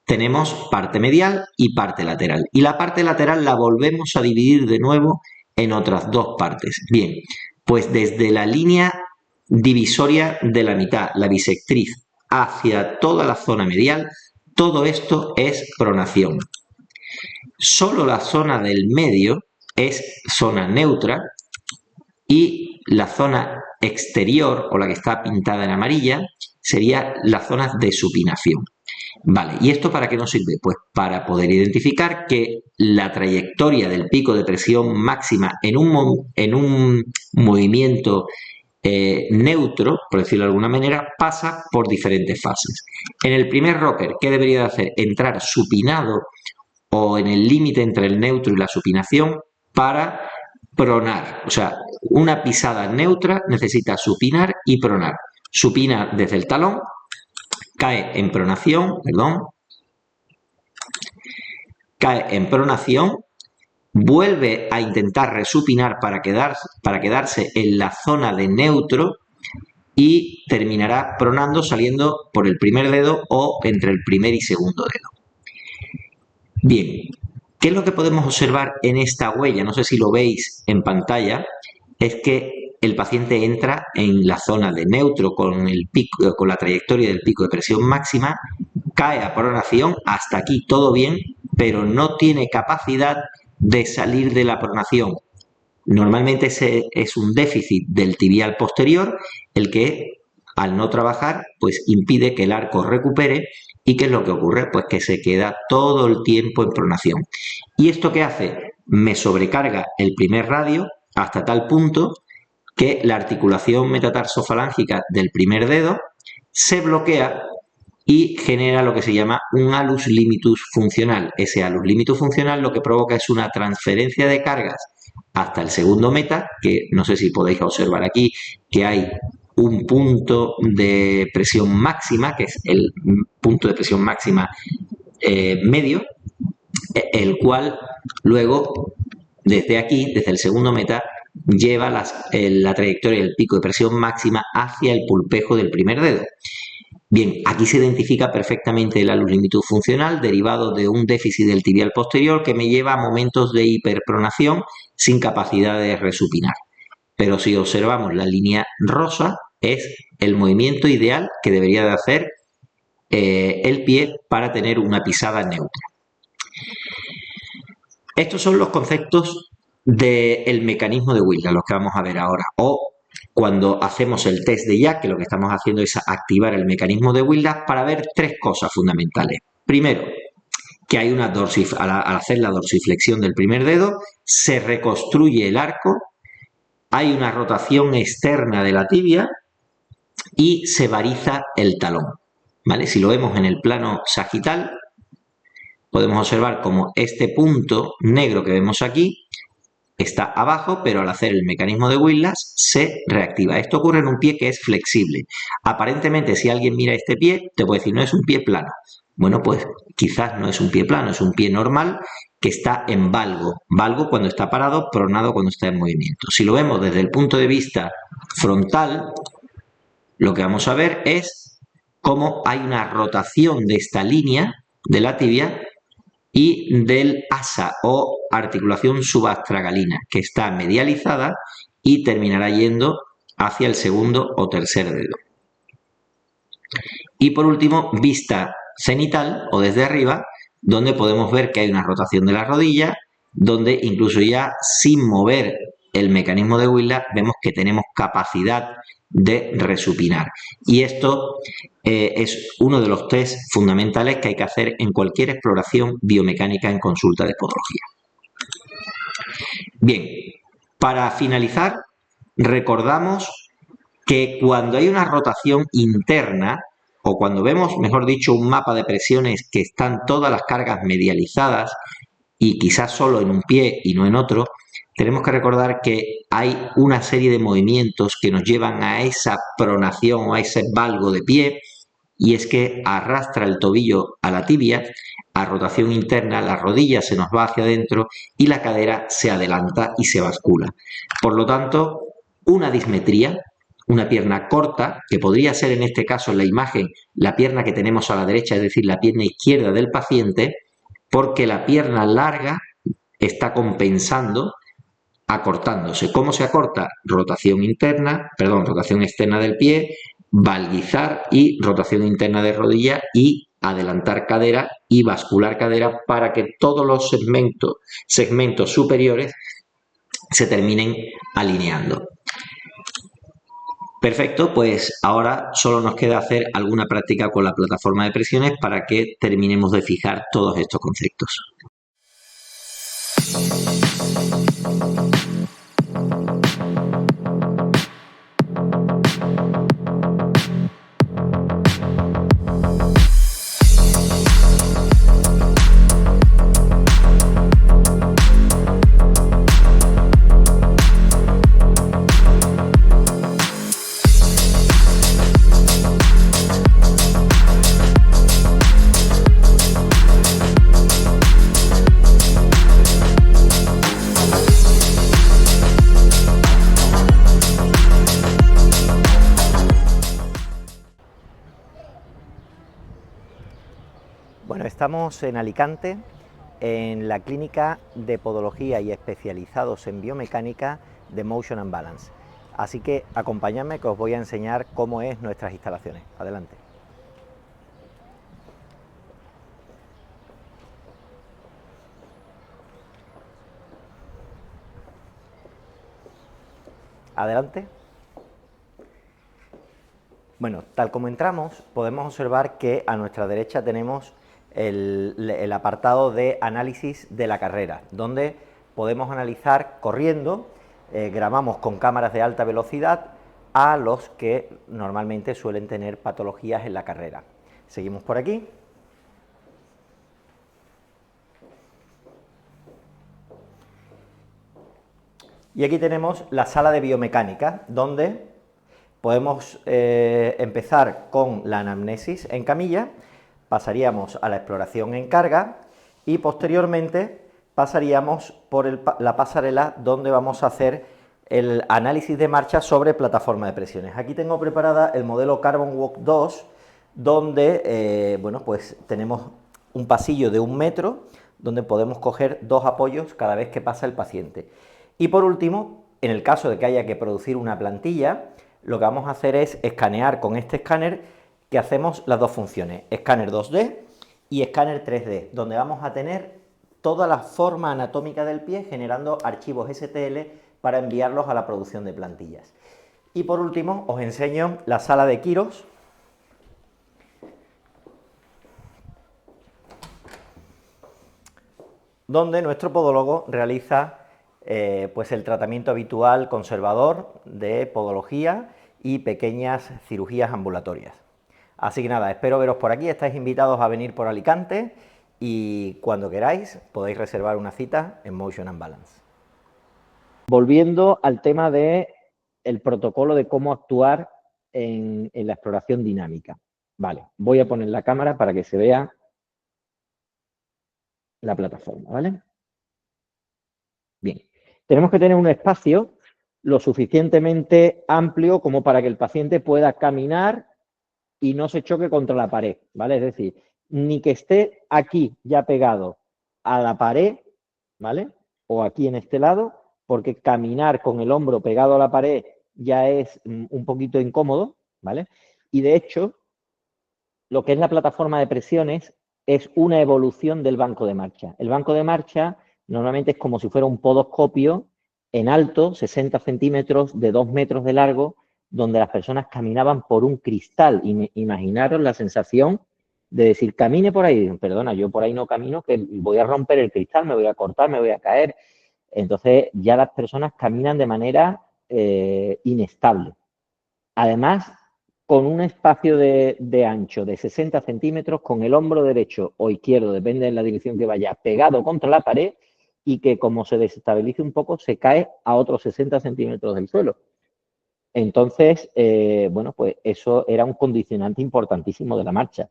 tenemos parte medial y parte lateral. Y la parte lateral la volvemos a dividir de nuevo en otras dos partes. Bien, pues desde la línea divisoria de la mitad, la bisectriz, hacia toda la zona medial, todo esto es pronación. Solo la zona del medio es zona neutra y la zona exterior, o la que está pintada en amarilla, sería la zona de supinación. Vale, ¿y esto para qué nos sirve? Pues para poder identificar que la trayectoria del pico de presión máxima en un movimiento neutro, por decirlo de alguna manera, pasa por diferentes fases. En el primer rocker, ¿qué debería de hacer? Entrar supinado o en el límite entre el neutro y la supinación para pronar. O sea, una pisada neutra necesita supinar y pronar. Supina desde el talón, cae en pronación, cae en pronación, vuelve a intentar resupinar para quedarse en la zona de neutro y terminará pronando saliendo por el primer dedo o entre el primer y segundo dedo. Bien, ¿qué es lo que podemos observar en esta huella? No sé si lo veis en pantalla, es que el paciente entra en la zona de neutro con la trayectoria del pico de presión máxima, cae a pronación, hasta aquí todo bien, pero no tiene capacidad de salir de la pronación. Normalmente ese es un déficit del tibial posterior, el que al no trabajar pues impide que el arco recupere. ¿Y qué es lo que ocurre? Pues que se queda todo el tiempo en pronación. ¿Y esto qué hace? Me sobrecarga el primer radio hasta tal punto que la articulación metatarsofalángica del primer dedo se bloquea y genera lo que se llama un alus limitus funcional. Ese alus limitus funcional lo que provoca es una transferencia de cargas hasta el segundo meta, que no sé si podéis observar aquí, que hay un punto de presión máxima, que es el punto de presión máxima medio, el cual luego, desde aquí, desde el segundo meta, lleva la trayectoria del pico de presión máxima hacia el pulpejo del primer dedo. Bien, aquí se identifica perfectamente la luz limitud funcional derivado de un déficit del tibial posterior que me lleva a momentos de hiperpronación sin capacidad de resupinar. Pero si observamos la línea rosa, es el movimiento ideal que debería de hacer el pie para tener una pisada neutra. Estos son los conceptos del mecanismo de Willis, los que vamos a ver ahora. O cuando hacemos el test de Jack, que lo que estamos haciendo es activar el mecanismo de Willis para ver tres cosas fundamentales. Primero, que hay una al hacer la dorsiflexión del primer dedo, se reconstruye el arco, hay una rotación externa de la tibia y se variza el talón. ¿Vale? Si lo vemos en el plano sagital, podemos observar como este punto negro que vemos aquí está abajo, pero al hacer el mecanismo de Whiplash se reactiva. Esto ocurre en un pie que es flexible. Aparentemente, si alguien mira este pie, te puede decir, no es un pie plano. Bueno, pues quizás no es un pie plano, es un pie normal que está en valgo. Valgo cuando está parado, pronado cuando está en movimiento. Si lo vemos desde el punto de vista frontal, lo que vamos a ver es cómo hay una rotación de esta línea de la tibia y del asa o articulación subastragalina, que está medializada y terminará yendo hacia el segundo o tercer dedo. Y por último, vista cenital o desde arriba, donde podemos ver que hay una rotación de la rodilla, donde incluso ya sin mover el mecanismo de Whiplash vemos que tenemos capacidad de resupinar. Y esto es uno de los test fundamentales que hay que hacer en cualquier exploración biomecánica en consulta de podología. Bien, para finalizar, recordamos que cuando hay una rotación interna, o cuando vemos, mejor dicho, un mapa de presiones que están todas las cargas medializadas y quizás solo en un pie y no en otro, tenemos que recordar que hay una serie de movimientos que nos llevan a esa pronación o a ese valgo de pie, y es que arrastra el tobillo a la tibia, a rotación interna, la rodilla se nos va hacia adentro y la cadera se adelanta y se bascula. Por lo tanto, una dismetría, una pierna corta, que podría ser en este caso en la imagen la pierna que tenemos a la derecha, es decir, la pierna izquierda del paciente, porque la pierna larga está compensando acortándose. ¿Cómo se acorta? Rotación externa del pie, valguizar y rotación interna de rodilla y adelantar cadera y bascular cadera para que todos los segmentos superiores se terminen alineando. Perfecto, pues ahora solo nos queda hacer alguna práctica con la plataforma de presiones para que terminemos de fijar todos estos conceptos. Bueno, estamos en Alicante, en la clínica de podología y especializados en biomecánica de Motion and Balance. Así que acompañadme que os voy a enseñar cómo es nuestras instalaciones. Adelante. Adelante. Bueno, tal como entramos, podemos observar que a nuestra derecha tenemos el apartado de análisis de la carrera, donde podemos analizar corriendo, grabamos con cámaras de alta velocidad a los que normalmente suelen tener patologías en la carrera. Seguimos por aquí. Y aquí tenemos la sala de biomecánica, donde podemos empezar con la anamnesis en camilla, pasaríamos a la exploración en carga y posteriormente pasaríamos por la pasarela donde vamos a hacer el análisis de marcha sobre plataforma de presiones. Aquí tengo preparada el modelo Carbon Walk 2 donde, bueno, pues tenemos un pasillo de 1 metro donde podemos coger 2 apoyos cada vez que pasa el paciente. Y por último, en el caso de que haya que producir una plantilla, lo que vamos a hacer es escanear con este escáner, que hacemos las dos funciones, escáner 2D y escáner 3D, donde vamos a tener toda la forma anatómica del pie generando archivos STL para enviarlos a la producción de plantillas. Y por último os enseño la sala de quiros, donde nuestro podólogo realiza pues el tratamiento habitual conservador de podología y pequeñas cirugías ambulatorias. Así que nada, espero veros por aquí, estáis invitados a venir por Alicante y cuando queráis podéis reservar una cita en Motion and Balance. Volviendo al tema de el protocolo de cómo actuar en la exploración dinámica. Vale, voy a poner la cámara para que se vea la plataforma, ¿vale? Bien, tenemos que tener un espacio lo suficientemente amplio como para que el paciente pueda caminar y no se choque contra la pared, ¿vale? Es decir, ni que esté aquí ya pegado a la pared, ¿vale? O aquí en este lado, porque caminar con el hombro pegado a la pared ya es un poquito incómodo, ¿vale? Y de hecho, lo que es la plataforma de presiones es una evolución del banco de marcha. El banco de marcha normalmente es como si fuera un podoscopio en alto, 60 centímetros, de 2 metros de largo, donde las personas caminaban por un cristal. Imaginaros la sensación de decir, camine por ahí. Perdona, yo por ahí no camino, que voy a romper el cristal, me voy a cortar, me voy a caer. Entonces ya las personas caminan de manera inestable. Además, con un espacio de ancho de 60 centímetros, con el hombro derecho o izquierdo, depende de la dirección que vaya, pegado contra la pared y que como se desestabilice un poco, se cae a otros 60 centímetros del suelo. Entonces, bueno, pues eso era un condicionante importantísimo de la marcha.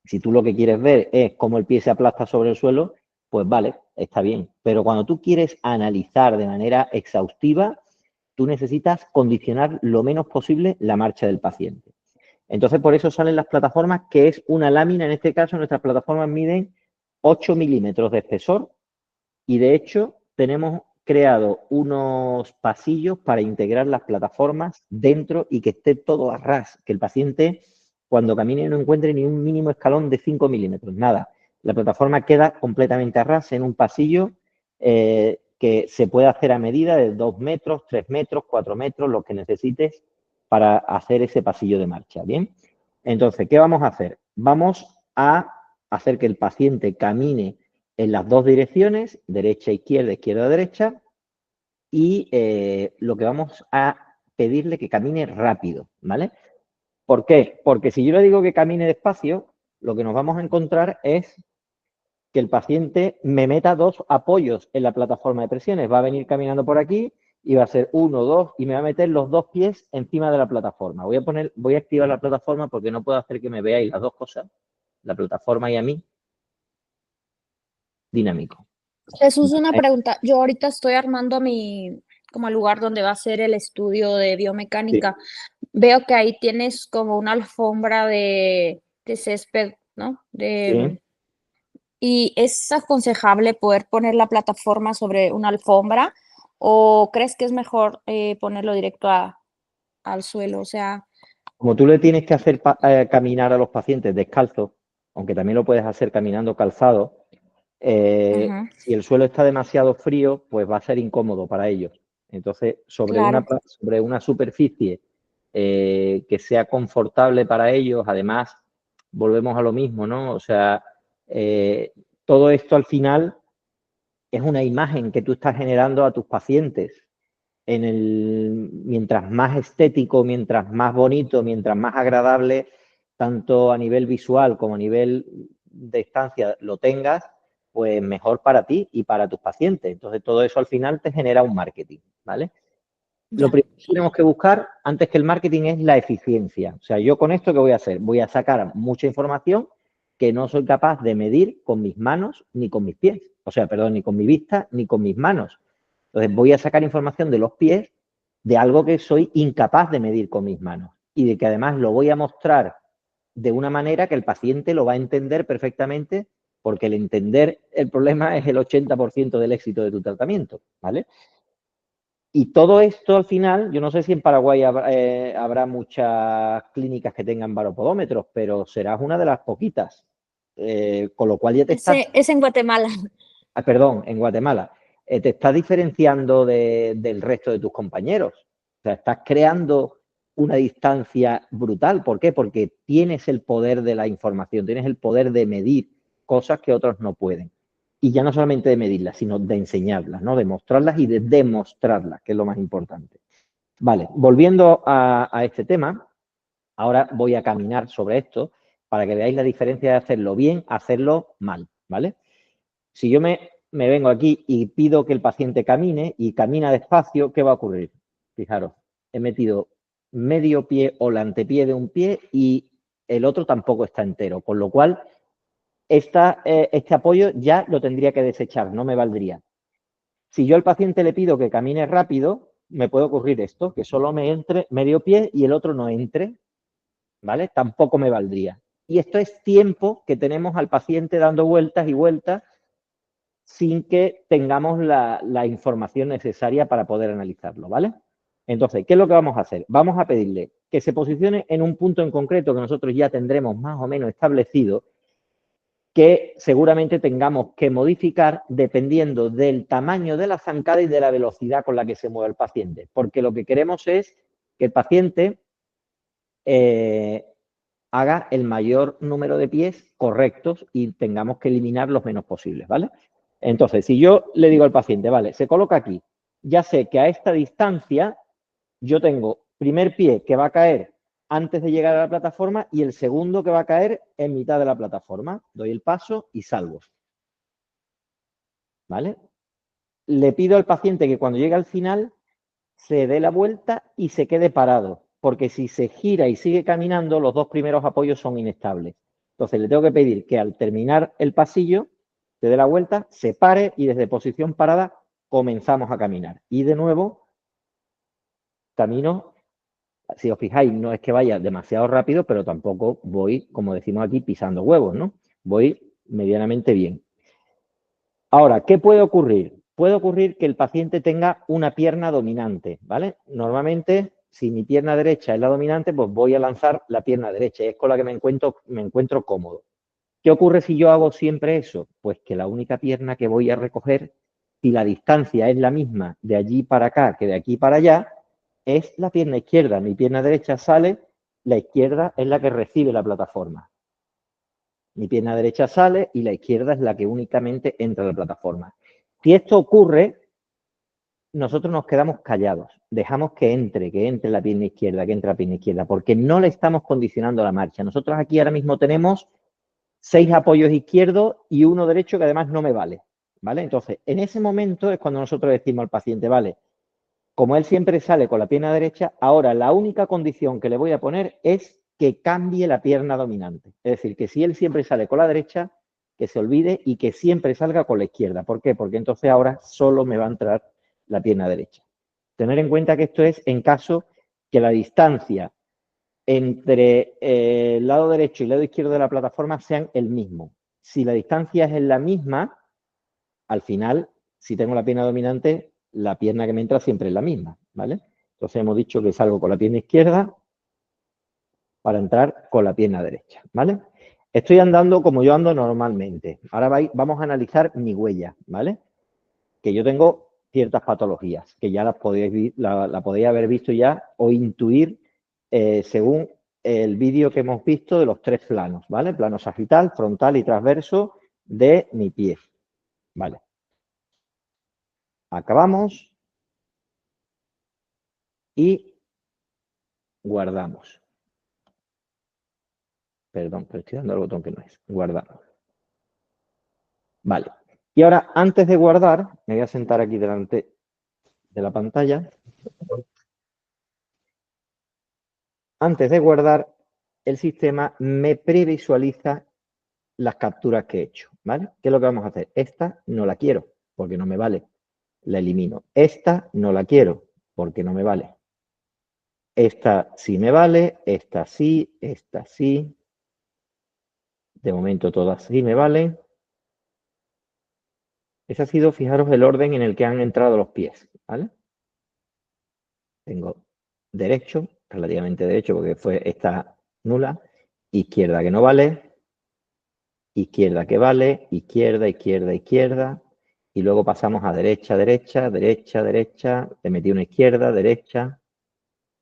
Si tú lo que quieres ver es cómo el pie se aplasta sobre el suelo, pues vale, está bien. Pero cuando tú quieres analizar de manera exhaustiva, tú necesitas condicionar lo menos posible la marcha del paciente. Entonces, por eso salen las plataformas, que es una lámina. En este caso, nuestras plataformas miden 8 milímetros de espesor y, de hecho, tenemos creado unos pasillos para integrar las plataformas dentro y que esté todo a ras, que el paciente cuando camine no encuentre ni un mínimo escalón de 5 milímetros, nada. La plataforma queda completamente a ras en un pasillo que se puede hacer a medida de 2 metros, 3 metros, 4 metros, lo que necesites para hacer ese pasillo de marcha, ¿bien? Entonces, ¿qué vamos a hacer? Vamos a hacer que el paciente camine en las dos direcciones, derecha, izquierda, derecha, y lo que vamos a pedirle que camine rápido, ¿vale? ¿Por qué? Porque si yo le digo que camine despacio, lo que nos vamos a encontrar es que el paciente me meta 2 apoyos en la plataforma de presiones. Va a venir caminando por aquí y va a ser 1, 2 y me va a meter los 2 pies encima de la plataforma. Voy a activar la plataforma porque no puedo hacer que me veáis las dos cosas, la plataforma y a mí, dinámico. Jesús, una pregunta. Yo ahorita estoy armando como el lugar donde va a ser el estudio de Sí, biomecánica. Veo que ahí tienes como una alfombra de césped, ¿no? sí. ¿Y es aconsejable poder poner la plataforma sobre una alfombra o crees que es mejor ponerlo directo al suelo? O sea, Como tú le tienes que hacer caminar a los pacientes descalzos, aunque también lo puedes hacer caminando calzado, ujú, si el suelo está demasiado frío, pues va a ser incómodo para ellos. Entonces, claro, sobre una superficie que sea confortable para ellos, además, volvemos a lo mismo, ¿no? O sea, eh, todo esto al final es una imagen que tú estás generando a tus pacientes. Mientras más estético, mientras más bonito, mientras más agradable, tanto a nivel visual como a nivel de estancia lo tengas, pues mejor para ti y para tus pacientes. Entonces, todo eso al final te genera un marketing, ¿vale? Lo ya, primero que tenemos que buscar antes que el marketing es la eficiencia. O sea, yo con esto, ¿qué voy a hacer? Voy a sacar mucha información que no soy capaz de medir con mis manos ni con mis pies. O sea, perdón, ni con mi vista ni con mis manos. Entonces, voy a sacar información de los pies de algo que soy incapaz de medir con mis manos y de que además lo voy a mostrar de una manera que el paciente lo va a entender perfectamente, porque el entender el problema es el 80% del éxito de tu tratamiento, ¿vale? Y todo esto al final, yo no sé si en Paraguay habrá muchas clínicas que tengan baropodómetros, pero serás una de las poquitas. Con lo cual ya te estás... Es en Guatemala. perdón, en Guatemala. Te estás diferenciando del resto de tus compañeros. O sea, estás creando una distancia brutal. ¿Por qué? Porque tienes el poder de la información, tienes el poder de medir cosas que otros no pueden. Y ya no solamente de medirlas, sino de enseñarlas, ¿no? De mostrarlas y de demostrarlas, que es lo más importante. Vale, volviendo a este tema, ahora voy a caminar sobre esto para que veáis la diferencia de hacerlo bien, hacerlo mal, ¿vale? Si yo me vengo aquí y pido que el paciente camine y camina despacio, ¿qué va a ocurrir? Fijaros, he metido medio pie o el antepié de un pie y el otro tampoco está entero, con lo cual este apoyo ya lo tendría que desechar, no me valdría. Si yo al paciente le pido que camine rápido, me puede ocurrir esto, que solo me entre medio pie y el otro no entre, ¿vale? Tampoco me valdría. Y esto es tiempo que tenemos al paciente dando vueltas y vueltas sin que tengamos la información necesaria para poder analizarlo, ¿vale? Entonces, ¿qué es lo que vamos a hacer? Vamos a pedirle que se posicione en un punto en concreto que nosotros ya tendremos más o menos establecido, que seguramente tengamos que modificar dependiendo del tamaño de la zancada y de la velocidad con la que se mueve el paciente. Porque lo que queremos es que el paciente haga el mayor número de pies correctos y tengamos que eliminar los menos posibles, ¿vale? Entonces, si yo le digo al paciente, vale, se coloca aquí, ya sé que a esta distancia yo tengo primer pie que va a caer antes de llegar a la plataforma y el segundo que va a caer en mitad de la plataforma. Doy el paso y salgo. ¿Vale? Le pido al paciente que cuando llegue al final se dé la vuelta y se quede parado, porque si se gira y sigue caminando, los dos primeros apoyos son inestables. Entonces le tengo que pedir que al terminar el pasillo se dé la vuelta, se pare y desde posición parada comenzamos a caminar. Y de nuevo, camino, si os fijáis, no es que vaya demasiado rápido, pero tampoco voy, como decimos aquí, pisando huevos, ¿no? Voy medianamente bien. Ahora, ¿qué puede ocurrir? Puede ocurrir que el paciente tenga una pierna dominante, ¿vale? Normalmente, si mi pierna derecha es la dominante, pues voy a lanzar la pierna derecha, es con la que me encuentro cómodo. ¿Qué ocurre si yo hago siempre eso? Pues que la única pierna que voy a recoger, si la distancia es la misma de allí para acá que de aquí para allá, es la pierna izquierda. Mi pierna derecha sale, la izquierda es la que recibe la plataforma. Mi pierna derecha sale y la izquierda es la que únicamente entra a la plataforma. Si esto ocurre, nosotros nos quedamos callados, dejamos que entre la pierna izquierda, que entre la pierna izquierda, porque no le estamos condicionando la marcha. Nosotros aquí ahora mismo tenemos 6 apoyos izquierdos y uno derecho que además no me vale, ¿vale? Entonces, en ese momento es cuando nosotros decimos al paciente, vale, como él siempre sale con la pierna derecha, ahora la única condición que le voy a poner es que cambie la pierna dominante. Es decir, que si él siempre sale con la derecha, que se olvide y que siempre salga con la izquierda. ¿Por qué? Porque entonces ahora solo me va a entrar la pierna derecha. Tener en cuenta que esto es en caso que la distancia entre el lado derecho y el lado izquierdo de la plataforma sean el mismo. Si la distancia es la misma, al final, si tengo la pierna dominante, la pierna que me entra siempre es la misma, ¿vale? Entonces hemos dicho que salgo con la pierna izquierda para entrar con la pierna derecha, ¿vale? Estoy andando como yo ando normalmente. Ahora vamos a analizar mi huella, ¿vale? Que yo tengo ciertas patologías, que ya las podéis, la podéis haber visto ya o intuir según el vídeo que hemos visto de los 3 planos, ¿vale? Plano sagital, frontal y transverso de mi pie, ¿vale? Acabamos y guardamos. Perdón, pero estoy dando al botón que no es. Guardamos. Vale. Y ahora, antes de guardar, me voy a sentar aquí delante de la pantalla. Antes de guardar, el sistema me previsualiza las capturas que he hecho, ¿vale? ¿Qué es lo que vamos a hacer? Esta no la quiero, porque no me vale. La elimino. Esta no la quiero, porque no me vale. Esta sí me vale, esta sí, esta sí, De momento todas sí me valen. Ese ha sido, fijaros, el orden en el que han entrado los pies, ¿vale? Tengo derecho, relativamente derecho, porque fue esta nula, izquierda que no vale, izquierda que vale, izquierda, izquierda, izquierda, y luego pasamos a derecha, derecha, derecha, derecha, le metí una izquierda, derecha.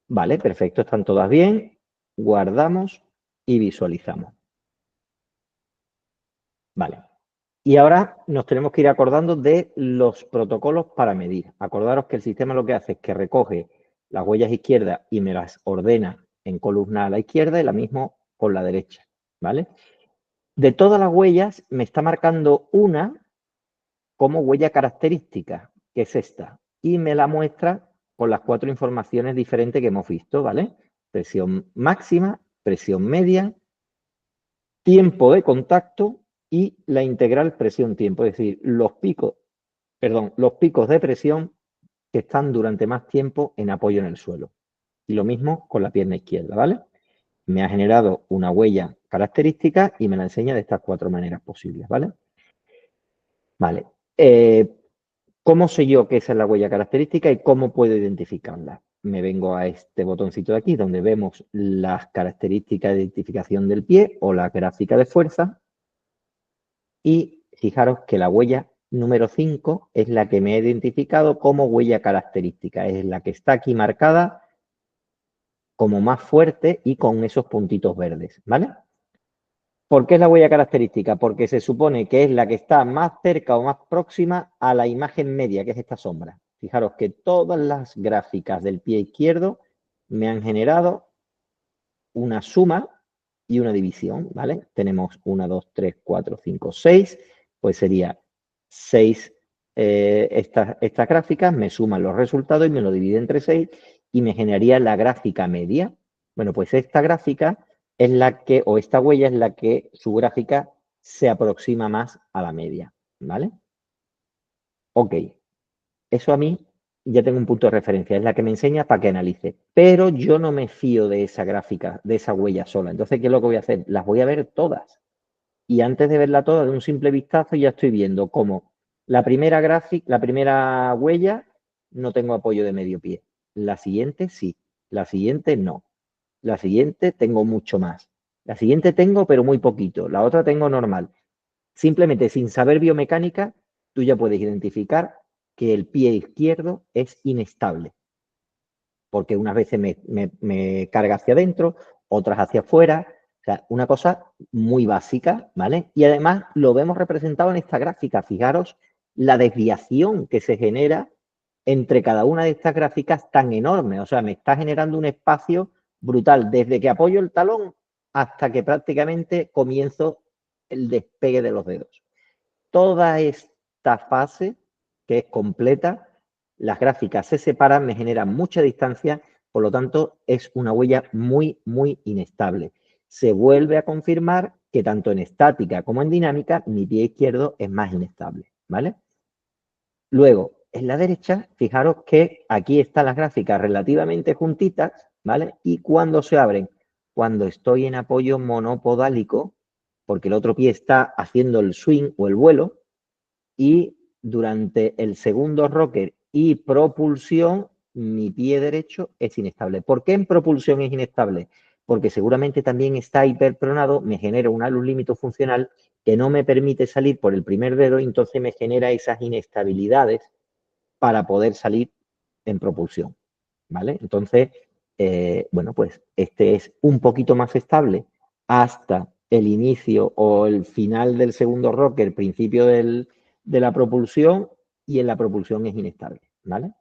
Vale, perfecto, están todas bien, guardamos y visualizamos. Vale. Y ahora nos tenemos que ir acordando de los protocolos para medir. Acordaros que el sistema lo que hace es que recoge las huellas izquierdas y me las ordena en columna a la izquierda y la mismo con la derecha, ¿vale? De todas las huellas me está marcando una como huella característica, que es esta, y me la muestra con las 4 informaciones diferentes que hemos visto, ¿vale? Presión máxima, presión media, tiempo de contacto y la integral presión-tiempo, es decir, los picos de presión que están durante más tiempo en apoyo en el suelo. Y lo mismo con la pierna izquierda, ¿vale? Me ha generado una huella característica y me la enseña de estas 4 maneras posibles, ¿vale? Vale. ¿Cómo sé yo que esa es la huella característica y cómo puedo identificarla? Me vengo a este botoncito de aquí donde vemos las características de identificación del pie o la gráfica de fuerza. Y fijaros que la huella número 5 es la que me he identificado como huella característica. Es la que está aquí marcada como más fuerte y con esos puntitos verdes, ¿vale? ¿Por qué es la huella característica? Porque se supone que es la que está más cerca o más próxima a la imagen media, que es esta sombra. Fijaros que todas las gráficas del pie izquierdo me han generado una suma y una división, ¿vale? Tenemos 1, 2, 3, 4, 5, 6, pues sería 6 estas gráficas, me suman los resultados y me lo divide entre 6 y me generaría la gráfica media. Bueno, pues esta gráfica es la que, o esta huella es la que su gráfica se aproxima más a la media, ¿vale? Ok, eso a mí ya tengo un punto de referencia, es la que me enseña para que analice. Pero yo no me fío de esa gráfica, de esa huella sola. Entonces, ¿qué es lo que voy a hacer? Las voy a ver todas. Y antes de verla toda, de un simple vistazo, ya estoy viendo cómo la primera gráfica, la primera huella, no tengo apoyo de medio pie. La siguiente sí. La siguiente no. La siguiente tengo mucho más. La siguiente tengo, pero muy poquito. La otra tengo normal. Simplemente sin saber biomecánica, tú ya puedes identificar que el pie izquierdo es inestable, porque unas veces me carga hacia adentro, otras hacia afuera, o sea, una cosa muy básica, ¿vale? Y además lo vemos representado en esta gráfica, fijaros la desviación que se genera entre cada una de estas gráficas tan enorme, o sea, me está generando un espacio brutal, desde que apoyo el talón hasta que prácticamente comienzo el despegue de los dedos. Toda esta fase, que es completa, las gráficas se separan, me generan mucha distancia, por lo tanto es una huella muy, muy inestable. Se vuelve a confirmar que tanto en estática como en dinámica mi pie izquierdo es más inestable, ¿vale? Luego, en la derecha, fijaros que aquí están las gráficas relativamente juntitas, ¿vale? Y cuando se abren, cuando estoy en apoyo monopodálico, porque el otro pie está haciendo el swing o el vuelo, y durante el segundo rocker y propulsión, mi pie derecho es inestable. ¿Por qué en propulsión es inestable? Porque seguramente también está hiperpronado, me genera un alus límite funcional que no me permite salir por el primer dedo y entonces me genera esas inestabilidades para poder salir en propulsión, ¿vale? Entonces, bueno, pues este es un poquito más estable hasta el inicio o el final del segundo rocker, principio de la propulsión, y en la propulsión es inestable, ¿vale?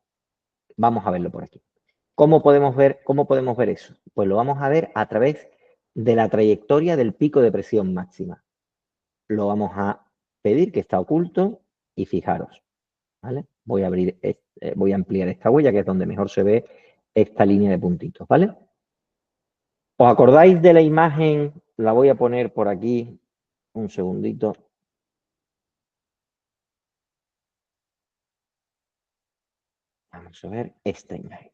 Vamos a verlo por aquí. ¿Cómo podemos ver eso? Pues lo vamos a ver a través de la trayectoria del pico de presión máxima. Lo vamos a pedir que está oculto y fijaros, ¿vale? Voy a ampliar esta huella, que es donde mejor se ve esta línea de puntitos, ¿vale? ¿Os acordáis de la imagen? La voy a poner por aquí un segundito. Vamos a ver esta imagen.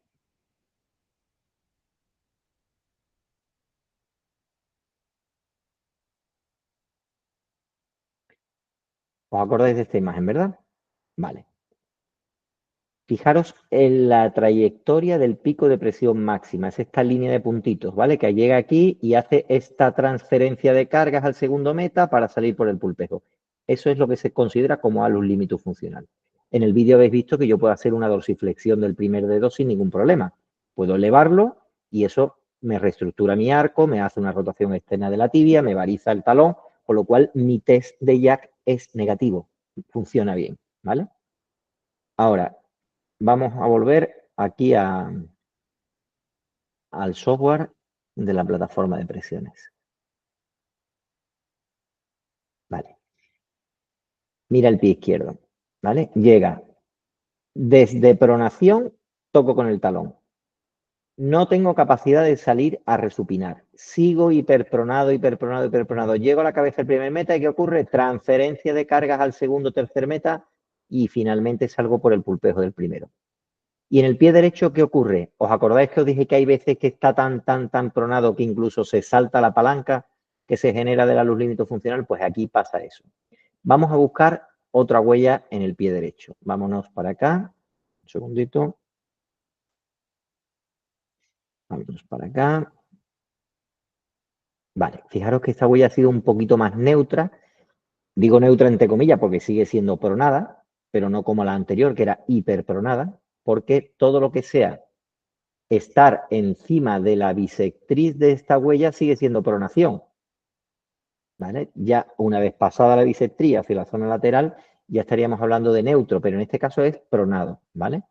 ¿Os acordáis de esta imagen, verdad? Vale. Fijaros en la trayectoria del pico de presión máxima, es esta línea de puntitos, ¿vale? Que llega aquí y hace esta transferencia de cargas al segundo meta para salir por el pulpejo. Eso es lo que se considera como alus limitus funcional. En el vídeo habéis visto que yo puedo hacer una dorsiflexión del primer dedo sin ningún problema. Puedo elevarlo y eso me reestructura mi arco, me hace una rotación externa de la tibia, me bariza el talón, con lo cual mi test de Jack es negativo, funciona bien, ¿vale? Ahora, vamos a volver aquí al software de la plataforma de presiones. Vale. Mira el pie izquierdo, ¿vale? Llega desde pronación, toco con el talón. No tengo capacidad de salir a resupinar. Sigo hiperpronado, hiperpronado, hiperpronado. Llego a la cabeza del primer meta y ¿qué ocurre? Transferencia de cargas al segundo, tercer meta y finalmente salgo por el pulpejo del primero. Y en el pie derecho, ¿qué ocurre? ¿Os acordáis que os dije que hay veces que está tan pronado que incluso se salta la palanca que se genera de la luz límite funcional? Pues aquí pasa eso. Vamos a buscar otra huella en el pie derecho. Vámonos para acá. Un segundito. Vámonos para acá. Vale, fijaros que esta huella ha sido un poquito más neutra. Digo neutra entre comillas porque sigue siendo pronada, pero no como la anterior, que era hiperpronada, porque todo lo que sea estar encima de la bisectriz de esta huella sigue siendo pronación. ¿Vale? Ya una vez pasada la bisectriz hacia la zona lateral, ya estaríamos hablando de neutro, pero en este caso es pronado. ¿Vale?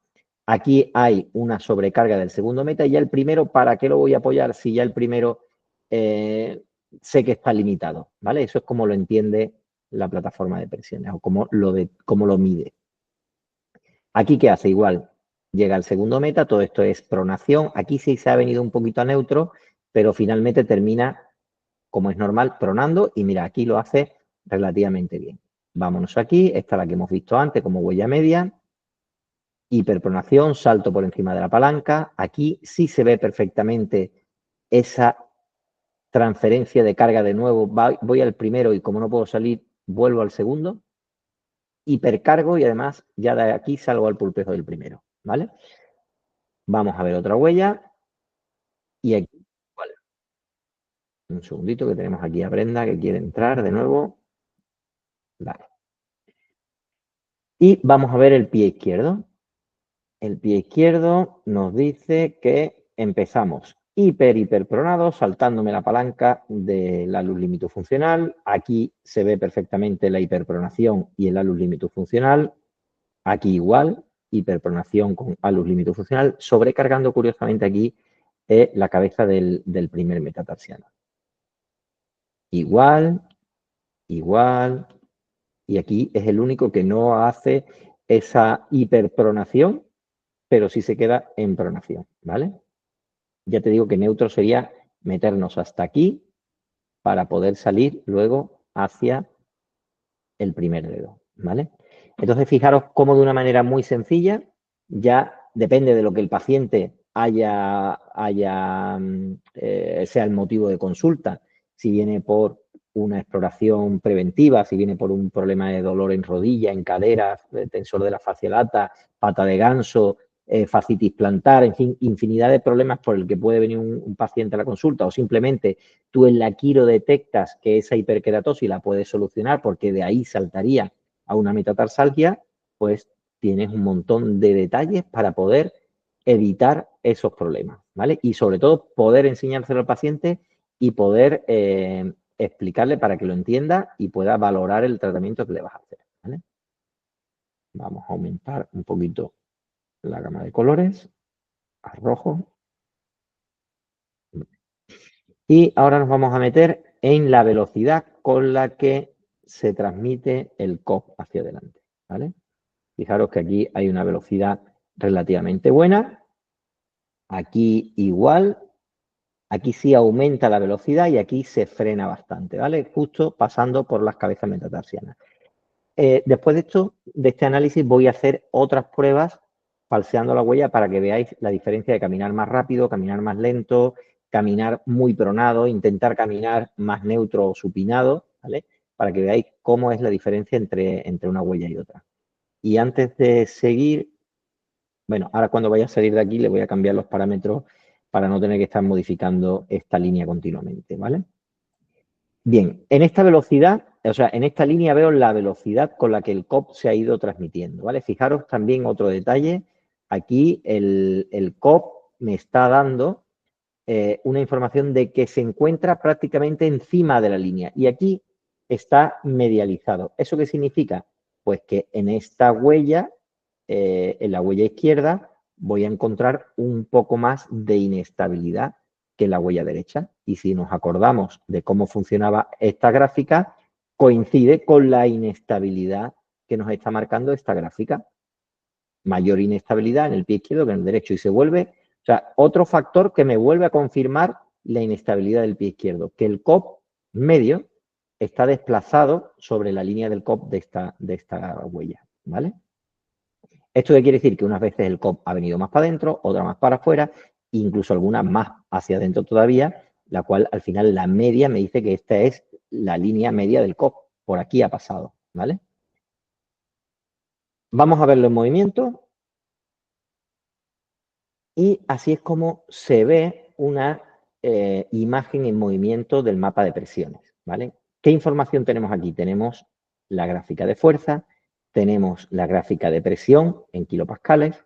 Aquí hay una sobrecarga del segundo meta y ya el primero, ¿para qué lo voy a apoyar si ya el primero sé que está limitado? ¿Vale? Eso es como lo entiende la plataforma de presiones o cómo lo mide. Aquí, ¿qué hace? Igual, llega el segundo meta, todo esto es pronación. Aquí sí se ha venido un poquito a neutro, pero finalmente termina, como es normal, pronando. Y mira, aquí lo hace relativamente bien. Vámonos aquí, esta es la que hemos visto antes como huella media. Hiperpronación, salto por encima de la palanca. Aquí sí se ve perfectamente esa transferencia de carga de nuevo. Voy al primero y como no puedo salir, vuelvo al segundo. Hipercargo y además ya de aquí salgo al pulpejo del primero. ¿Vale? Vamos a ver otra huella. Y aquí, vale. Un segundito que tenemos aquí a Brenda que quiere entrar de nuevo. Vale. Y vamos a ver el pie izquierdo. El pie izquierdo nos dice que empezamos hiperpronado, saltándome la palanca de la luz límite funcional. Aquí se ve perfectamente la hiperpronación y el alus límite funcional. Aquí igual, hiperpronación con alus límite funcional, sobrecargando curiosamente aquí la cabeza del primer metatarsiano. Igual, igual, y aquí es el único que no hace esa hiperpronación, pero sí se queda en pronación, ¿vale? Ya te digo que neutro sería meternos hasta aquí para poder salir luego hacia el primer dedo, ¿vale? Entonces, fijaros cómo de una manera muy sencilla, ya depende de lo que el paciente sea el motivo de consulta, si viene por una exploración preventiva, si viene por un problema de dolor en rodilla, en cadera, tensor de la fascia lata, pata de ganso, fascitis plantar, en fin, infinidad de problemas por el que puede venir un paciente a la consulta o simplemente tú en la quiro detectas que esa hiperkeratosis la puedes solucionar porque de ahí saltaría a una metatarsalgia, pues tienes un montón de detalles para poder evitar esos problemas, ¿vale? Y sobre todo poder enseñárselo al paciente y poder explicarle para que lo entienda y pueda valorar el tratamiento que le vas a hacer, ¿vale? Vamos a aumentar un poquito la gama de colores a rojo. Y ahora nos vamos a meter en la velocidad con la que se transmite el COP hacia adelante, ¿vale? Fijaros que aquí hay una velocidad relativamente buena. Aquí igual. Aquí sí aumenta la velocidad y aquí se frena bastante, ¿vale? Justo pasando por las cabezas metatarsianas. Después de este análisis voy a hacer otras pruebas falseando la huella para que veáis la diferencia de caminar más rápido, caminar más lento, caminar muy pronado, intentar caminar más neutro o supinado, ¿vale? para que veáis cómo es la diferencia entre una huella y otra. Y antes de seguir, bueno, ahora cuando vaya a salir de aquí le voy a cambiar los parámetros para no tener que estar modificando esta línea continuamente, ¿vale? Bien, en esta velocidad, o sea, en esta línea veo la velocidad con la que el COP se ha ido transmitiendo, ¿vale? Fijaros también otro detalle, aquí el COP me está dando una información de que se encuentra prácticamente encima de la línea y aquí está medializado. ¿Eso qué significa? Pues que en esta huella, en la huella izquierda, voy a encontrar un poco más de inestabilidad que en la huella derecha. Y si nos acordamos de cómo funcionaba esta gráfica, coincide con la inestabilidad que nos está marcando esta gráfica. Mayor inestabilidad en el pie izquierdo que en el derecho y se vuelve, o sea, otro factor que me vuelve a confirmar la inestabilidad del pie izquierdo, que el COP medio está desplazado sobre la línea del COP de esta huella, ¿vale? ¿Esto qué quiere decir? Que unas veces el COP ha venido más para adentro, otras más para afuera, incluso algunas más hacia adentro todavía, la cual al final la media me dice que esta es la línea media del COP. Por aquí ha pasado, ¿vale? Vamos a verlo en movimiento. Y así es como se ve una imagen en movimiento del mapa de presiones, ¿vale? ¿Qué información tenemos aquí? Tenemos la gráfica de fuerza, tenemos la gráfica de presión en kilopascales,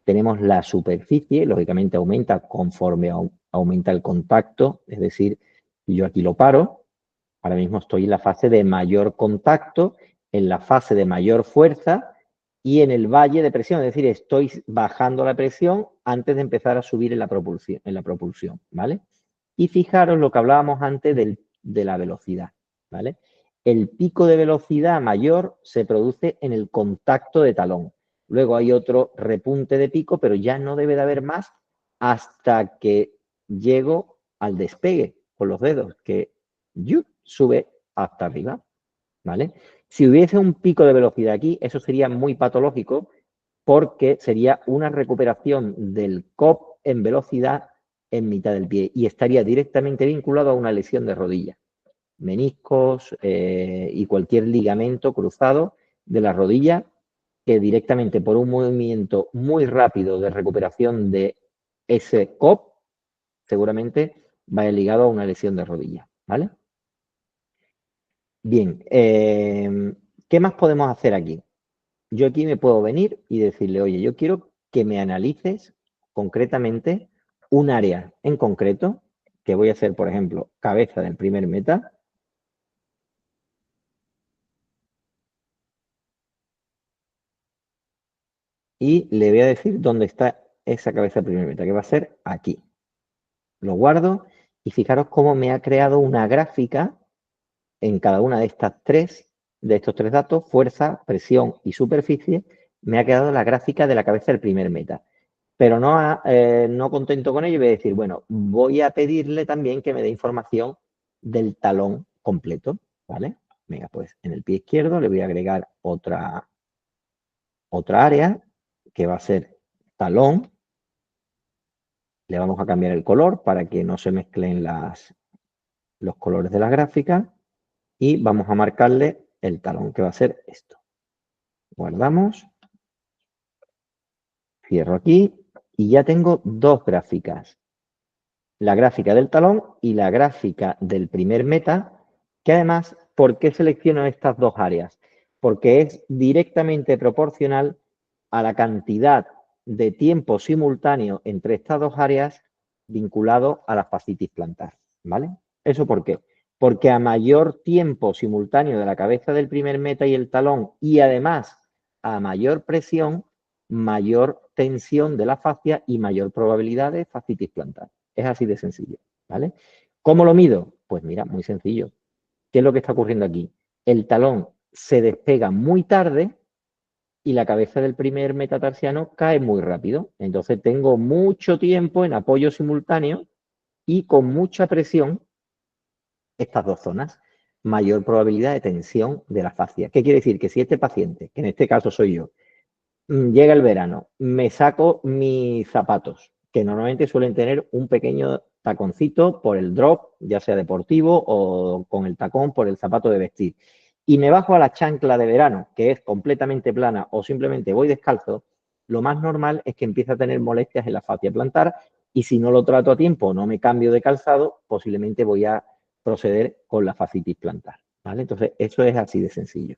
tenemos la superficie, lógicamente aumenta conforme aumenta el contacto, es decir, yo aquí lo paro, ahora mismo estoy en la fase de mayor contacto, en la fase de mayor fuerza y en el valle de presión, es decir, estoy bajando la presión antes de empezar a subir en la propulsión, ¿vale? Y fijaros lo que hablábamos antes de la velocidad, ¿vale? El pico de velocidad mayor se produce en el contacto de talón. Luego hay otro repunte de pico, pero ya no debe de haber más hasta que llego al despegue con los dedos, que sube hasta arriba, ¿vale? Si hubiese un pico de velocidad aquí, eso sería muy patológico porque sería una recuperación del COP en velocidad en mitad del pie y estaría directamente vinculado a una lesión de rodilla, meniscos y cualquier ligamento cruzado de la rodilla que directamente por un movimiento muy rápido de recuperación de ese COP seguramente vaya ligado a una lesión de rodilla, ¿vale? Bien, ¿qué más podemos hacer aquí? Yo aquí me puedo venir y decirle, oye, yo quiero que me analices concretamente un área en concreto, que voy a hacer, por ejemplo, cabeza del primer meta. Y le voy a decir dónde está esa cabeza del primer meta, que va a ser aquí. Lo guardo y fijaros cómo me ha creado una gráfica en cada una de estos tres datos, fuerza, presión y superficie, me ha quedado la gráfica de la cabeza del primer meta. Pero no contento con ello, voy a decir, bueno, voy a pedirle también que me dé información del talón completo, ¿vale? Venga, pues en el pie izquierdo le voy a agregar otra área que va a ser talón. Le vamos a cambiar el color para que no se mezclen los colores de la gráfica y vamos a marcarle el talón, que va a ser esto. Guardamos, cierro aquí y ya tengo dos gráficas. La gráfica del talón y la gráfica del primer meta, que además, ¿por qué selecciono estas dos áreas? Porque es directamente proporcional a la cantidad de tiempo simultáneo entre estas dos áreas vinculado a la fascitis plantar, ¿vale? ¿Eso por qué? Porque a mayor tiempo simultáneo de la cabeza del primer meta y el talón y además a mayor presión, mayor tensión de la fascia y mayor probabilidad de fascitis plantar. Es así de sencillo, ¿vale? ¿Cómo lo mido? Pues mira, muy sencillo. ¿Qué es lo que está ocurriendo aquí? El talón se despega muy tarde y la cabeza del primer metatarsiano cae muy rápido. Entonces tengo mucho tiempo en apoyo simultáneo y con mucha presión estas dos zonas. Mayor probabilidad de tensión de la fascia. ¿Qué quiere decir? Que si este paciente, que en este caso soy yo, llega el verano, me saco mis zapatos, que normalmente suelen tener un pequeño taconcito por el drop, ya sea deportivo o con el tacón por el zapato de vestir. y me bajo a la chancla de verano, que es completamente plana, o simplemente voy descalzo, lo más normal es que empiece a tener molestias en la fascia plantar, y si no lo trato a tiempo, no me cambio de calzado, posiblemente voy a proceder con la fascitis plantar, ¿vale? Entonces, eso es así de sencillo.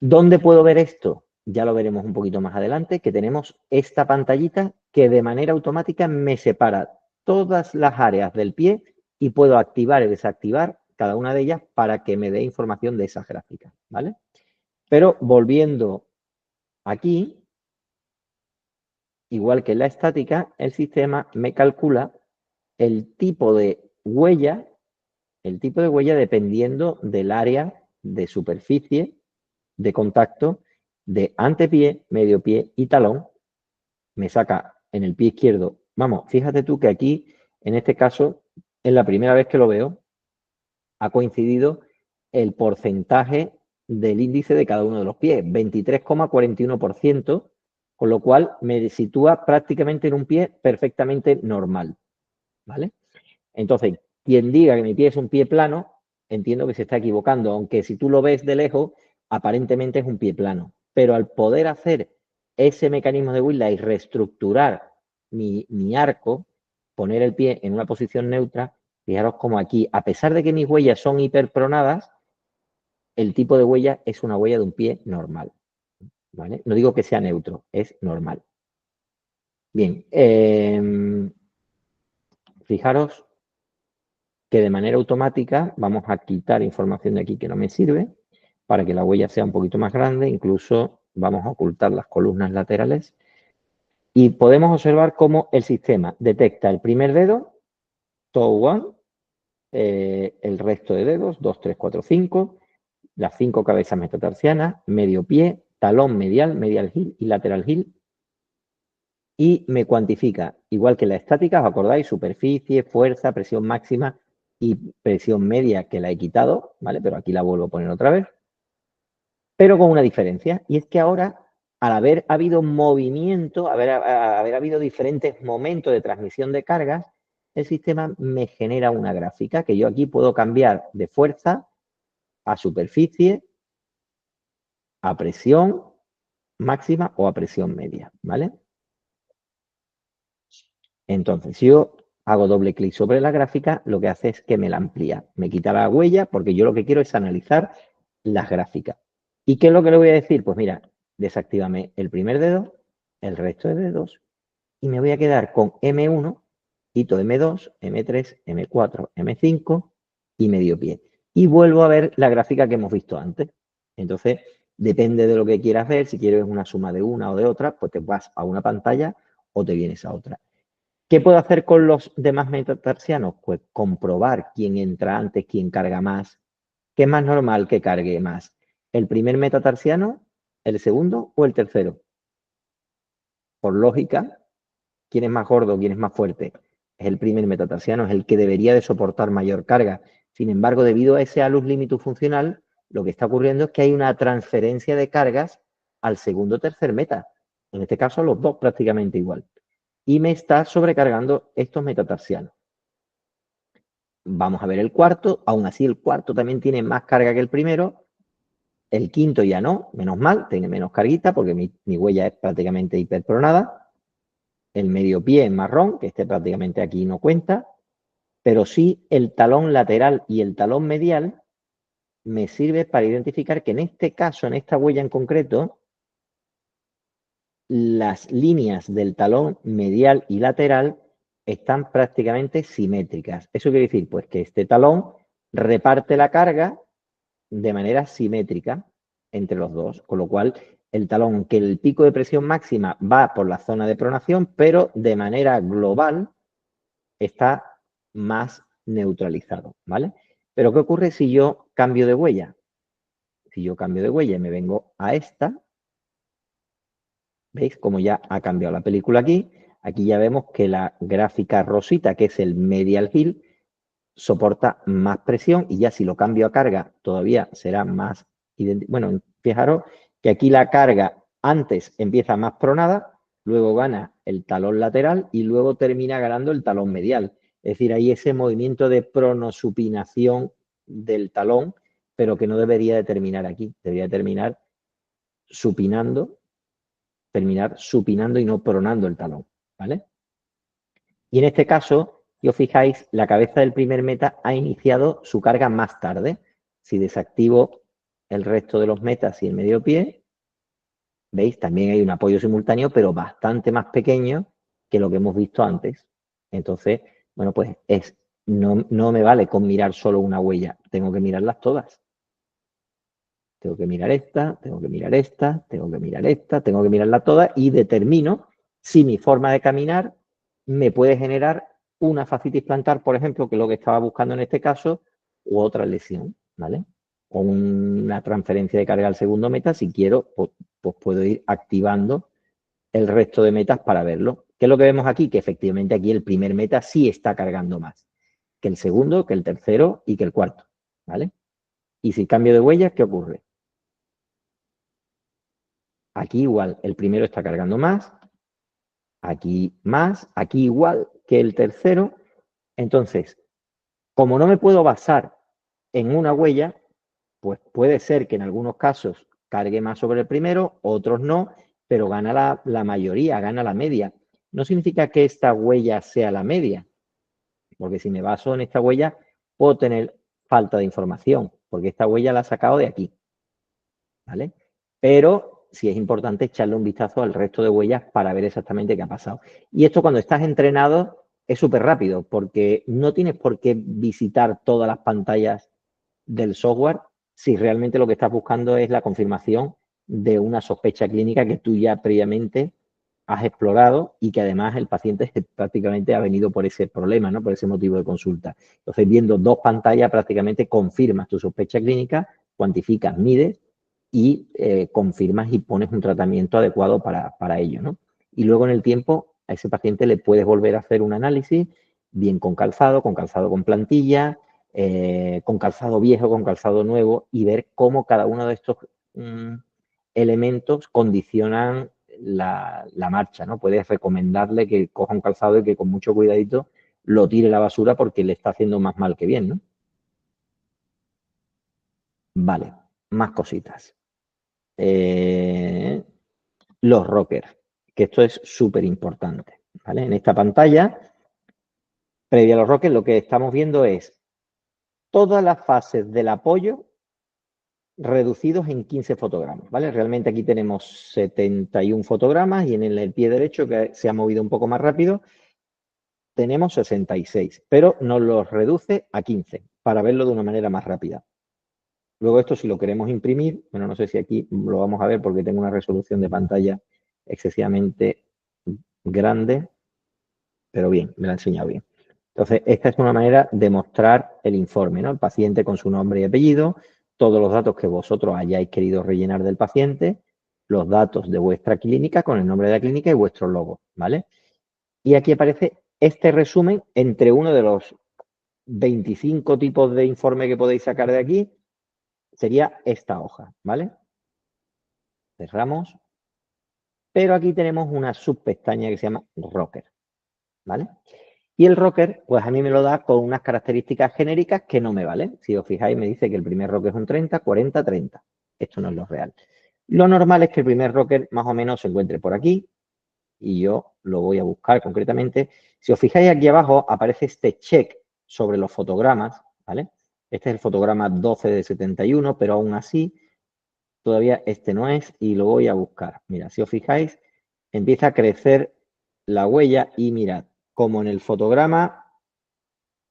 ¿Dónde puedo ver esto? Ya lo veremos un poquito más adelante, que tenemos esta pantallita que de manera automática me separa todas las áreas del pie y puedo activar y desactivar cada una de ellas para que me dé información de esas gráficas, ¿vale? Pero volviendo aquí, igual que en la estática, el sistema me calcula el tipo de huella dependiendo del área de superficie de contacto de antepié, medio pie y talón. Me saca en el pie izquierdo. Vamos, fíjate tú que aquí, en este caso, es la primera vez que lo veo, ha coincidido el porcentaje del índice de cada uno de los pies, 23,41%, con lo cual me sitúa prácticamente en un pie perfectamente normal, ¿vale? Entonces, quien diga que mi pie es un pie plano, entiendo que se está equivocando, aunque si tú lo ves de lejos, aparentemente es un pie plano. Pero al poder hacer ese mecanismo de Whittle y reestructurar mi arco, poner el pie en una posición neutra, fijaros como aquí, a pesar de que mis huellas son hiperpronadas, el tipo de huella es una huella de un pie normal, ¿vale? No digo que sea neutro, es normal. Bien, fijaros que de manera automática vamos a quitar información de aquí que no me sirve para que la huella sea un poquito más grande, incluso vamos a ocultar las columnas laterales y podemos observar cómo el sistema detecta el primer dedo, toe one, el resto de dedos, 2, 3, 4, 5, las 5 cabezas metatarsianas, medio pie, talón medial, medial heel y lateral heel, y me cuantifica, igual que la estática, ¿os acordáis? Superficie, fuerza, presión máxima y presión media, que la he quitado, ¿vale? Pero aquí la vuelvo a poner otra vez. Pero con una diferencia, y es que ahora, al haber habido movimiento, haber habido diferentes momentos de transmisión de cargas, el sistema me genera una gráfica que yo aquí puedo cambiar de fuerza a superficie, a presión máxima o a presión media, ¿vale? Entonces, si yo hago doble clic sobre la gráfica, lo que hace es que me la amplía. Me quita la huella porque yo lo que quiero es analizar las gráficas. ¿Y qué es lo que le voy a decir? Pues mira, desactívame el primer dedo, el resto de dedos, y me voy a quedar con M1, quito M2, M3, M4, M5 y medio pie. Y vuelvo a ver la gráfica que hemos visto antes. Entonces, depende de lo que quieras ver. Si quieres una suma de una o de otra, pues te vas a una pantalla o te vienes a otra. ¿Qué puedo hacer con los demás metatarsianos? Pues comprobar quién entra antes, quién carga más. ¿Qué es más normal que cargue más? ¿El primer metatarsiano, el segundo o el tercero? Por lógica, ¿quién es más gordo, quién es más fuerte? Es el primer metatarsiano, es el que debería de soportar mayor carga. Sin embargo, debido a ese alus limitus funcional, lo que está ocurriendo es que hay una transferencia de cargas al segundo o tercer meta. En este caso, los dos prácticamente igual. Y me está sobrecargando estos metatarsianos. Vamos a ver el cuarto, aún así el cuarto también tiene más carga que el primero, el quinto ya no, menos mal, tiene menos carguita porque mi huella es prácticamente hiperpronada, el medio pie en marrón, que este prácticamente aquí no cuenta, pero sí el talón lateral y el talón medial me sirve para identificar que en este caso, en esta huella en concreto, las líneas del talón medial y lateral están prácticamente simétricas. Eso quiere decir, pues, que este talón reparte la carga de manera simétrica entre los dos, con lo cual el talón, que el pico de presión máxima va por la zona de pronación, pero de manera global está más neutralizado, ¿vale? Pero ¿qué ocurre si yo cambio de huella? Si yo cambio de huella y me vengo a esta, ¿veis cómo ya ha cambiado la película aquí? Aquí ya vemos que la gráfica rosita, que es el medial heel, soporta más presión y ya si lo cambio a carga todavía será más idéntico. Bueno, fijaros que aquí la carga antes empieza más pronada, luego gana el talón lateral y luego termina ganando el talón medial. Es decir, hay ese movimiento de pronosupinación del talón pero que no debería de terminar aquí. Debería de terminar supinando, y no pronando el talón, ¿vale? Y en este caso, si os fijáis, la cabeza del primer meta ha iniciado su carga más tarde. Si desactivo el resto de los metas y el medio pie, ¿veis? También hay un apoyo simultáneo, pero bastante más pequeño que lo que hemos visto antes. Entonces, bueno, pues no me vale con mirar solo una huella, tengo que mirarlas todas. Tengo que mirar esta, tengo que mirar esta, tengo que mirar esta, tengo que mirarla todas y determino si mi forma de caminar me puede generar una fascitis plantar, por ejemplo, que es lo que estaba buscando en este caso, u otra lesión, ¿vale? O una transferencia de carga al segundo meta, si quiero, pues puedo ir activando el resto de metas para verlo. ¿Qué es lo que vemos aquí? Que efectivamente aquí el primer meta sí está cargando más que el segundo, que el tercero y que el cuarto, ¿vale? Y si cambio de huellas, ¿qué ocurre? Aquí igual, el primero está cargando más, aquí igual que el tercero. Entonces, como no me puedo basar en una huella, pues puede ser que en algunos casos cargue más sobre el primero, otros no, pero gana la mayoría, gana la media. No significa que esta huella sea la media, porque si me baso en esta huella, puedo tener falta de información, porque esta huella la he sacado de aquí, ¿vale? Pero sí es importante echarle un vistazo al resto de huellas para ver exactamente qué ha pasado. Y esto cuando estás entrenado es súper rápido, porque no tienes por qué visitar todas las pantallas del software si realmente lo que estás buscando es la confirmación de una sospecha clínica que tú ya previamente has explorado y que además el paciente prácticamente ha venido por ese problema, ¿no? Por ese motivo de consulta. Entonces, viendo dos pantallas, prácticamente confirmas tu sospecha clínica, cuantificas, mides y confirmas y pones un tratamiento adecuado para ello, ¿no? Y luego en el tiempo a ese paciente le puedes volver a hacer un análisis, bien con calzado con plantilla, con calzado viejo, con calzado nuevo, y ver cómo cada uno de estos elementos condicionan la marcha, ¿no? Puedes recomendarle que coja un calzado y que con mucho cuidadito lo tire a la basura porque le está haciendo más mal que bien, ¿no? Vale, más cositas. Los rockers, que esto es súper importante, ¿vale? En esta pantalla, previa a los rockers, lo que estamos viendo es todas las fases del apoyo reducidos en 15 fotogramas, ¿vale? Realmente aquí tenemos 71 fotogramas y en el pie derecho, que se ha movido un poco más rápido, tenemos 66, pero nos los reduce a 15 para verlo de una manera más rápida. Luego esto si lo queremos imprimir, bueno, no sé si aquí lo vamos a ver porque tengo una resolución de pantalla excesivamente grande, pero bien, me lo ha enseñado bien. Entonces, esta es una manera de mostrar el informe, ¿no? El paciente con su nombre y apellido, todos los datos que vosotros hayáis querido rellenar del paciente, los datos de vuestra clínica con el nombre de la clínica y vuestro logo, ¿vale? Y aquí aparece este resumen entre uno de los 25 tipos de informe que podéis sacar de aquí, sería esta hoja, ¿vale? Cerramos. Pero aquí tenemos una subpestaña que se llama Rocker, ¿vale? Y el rocker, pues a mí me lo da con unas características genéricas que no me valen. Si os fijáis, me dice que el primer rocker es un 30, 40, 30. Esto no es lo real. Lo normal es que el primer rocker más o menos se encuentre por aquí y yo lo voy a buscar concretamente. Si os fijáis aquí abajo, aparece este check sobre los fotogramas, ¿vale? Este es el fotograma 12 de 71, pero aún así todavía este no es y lo voy a buscar. Mira, si os fijáis, empieza a crecer la huella y mirad, como en el fotograma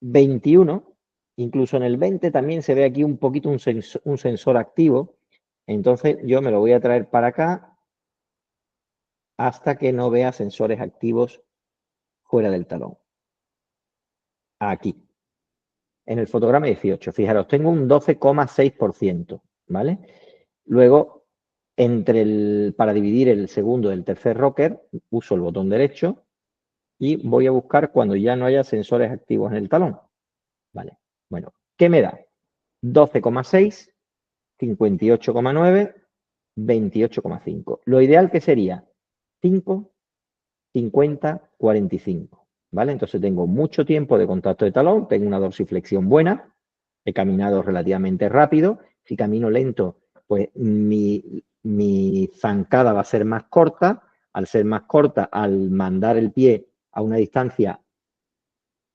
21, incluso en el 20 también se ve aquí un poquito un sensor activo. Entonces yo me lo voy a traer para acá hasta que no vea sensores activos fuera del talón. Aquí. En el fotograma 18, fijaros, tengo un 12,6%, ¿vale? Luego, para dividir el segundo y el tercer rocker, uso el botón derecho y voy a buscar cuando ya no haya sensores activos en el talón. Vale, bueno, ¿qué me da? 12,6, 58,9, 28,5. Lo ideal que sería 5, 50, 45. ¿Vale? Entonces tengo mucho tiempo de contacto de talón, tengo una dorsiflexión buena, he caminado relativamente rápido Si camino lento, pues mi zancada va a ser más corta. Al ser más corta, al mandar el pie a una distancia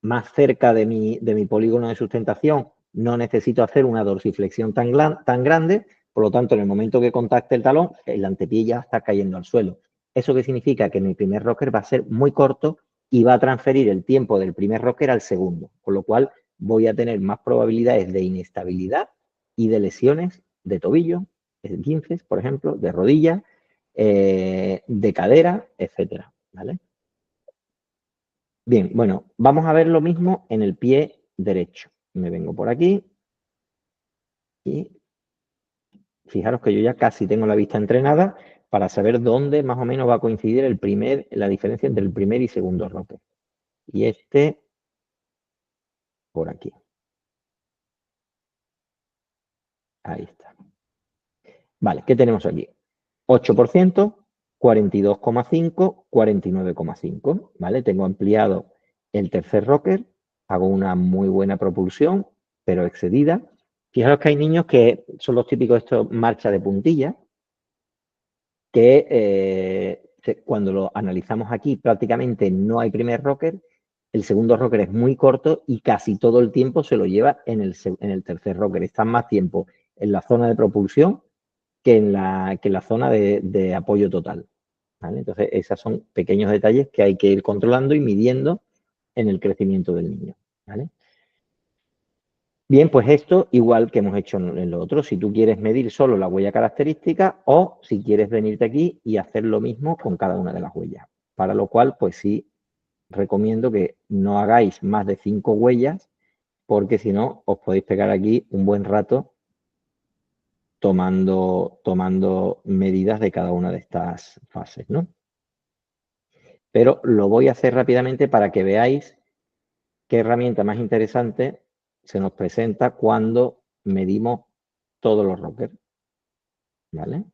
más cerca de mi polígono de sustentación, no necesito hacer una dorsiflexión tan grande. Por lo tanto, en el momento que contacte el talón, el antepié ya está cayendo al suelo. ¿Eso qué significa? Que mi primer rocker va a ser muy corto y va a transferir el tiempo del primer rocker al segundo, con lo cual voy a tener más probabilidades de inestabilidad y de de tobillo, de esguinces, por ejemplo, de rodilla, de cadera, etcétera, ¿vale? Bien, bueno, vamos a ver lo mismo en el pie derecho. Me vengo por aquí y fijaros que yo ya casi tengo la vista entrenada para saber dónde más o menos va a coincidir la diferencia entre el primer y segundo rocker. Y este por aquí. Ahí está. Vale, ¿qué tenemos aquí? 8%, 42,5, 49,5. ¿Vale? Tengo ampliado el tercer rocker, hago una muy buena propulsión, pero excedida. Fijaros que hay niños que son los típicos estos marcha de puntilla, que cuando lo analizamos aquí prácticamente no hay primer rocker, el segundo rocker es muy corto y casi todo el tiempo se lo lleva en el tercer rocker. Están más tiempo en la zona de propulsión que en la zona de apoyo total. ¿Vale? Entonces, esos son pequeños detalles que hay que ir controlando y midiendo en el crecimiento del niño. ¿Vale? Bien, pues esto igual que hemos hecho en lo otro, si tú quieres medir solo la huella característica o si quieres venirte aquí y hacer lo mismo con cada una de las huellas. Para lo cual, pues sí, recomiendo que no hagáis más de 5 huellas porque si no, os podéis pegar aquí un buen rato tomando medidas de cada una de estas fases, ¿no? Pero lo voy a hacer rápidamente para que veáis qué herramienta más interesante se nos presenta cuando medimos todos los rockers, ¿vale?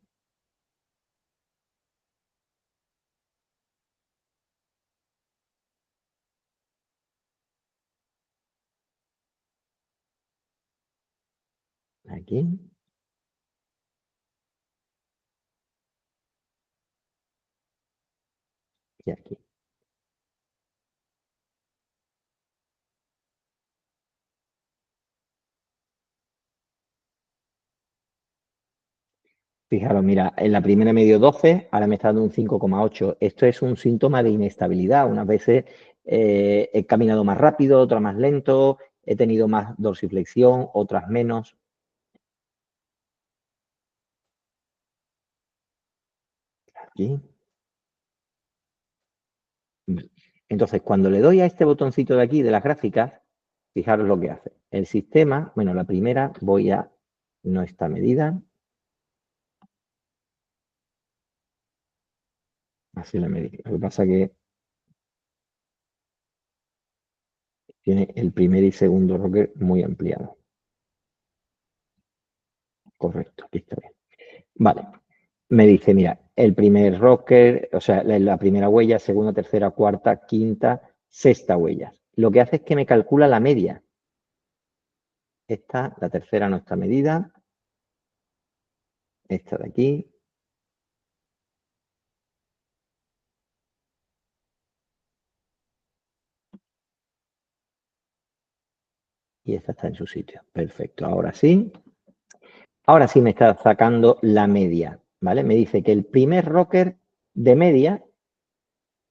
Aquí y aquí. Fijaros, mira, en la primera me dio 12, ahora me está dando un 5,8. Esto es un síntoma de inestabilidad. Unas veces he caminado más rápido, otras más lento, he tenido más dorsiflexión, otras menos. Aquí. Entonces, cuando le doy a este botoncito de aquí de las gráficas, fijaros lo que hace. El sistema, bueno, la primera voy a, no está medida. Así la medí. Lo que pasa que tiene el primer y segundo rocker muy ampliado. Correcto, aquí está bien. Vale. Me dice, mira, el primer rocker, o sea, la primera huella, segunda, tercera, cuarta, quinta, sexta huella. Lo que hace es que me calcula la media. Esta, la tercera no está medida. Esta de aquí. Y esta está en su sitio. Perfecto. Ahora sí. Ahora sí me está sacando la media, ¿vale? Me dice que el primer rocker de media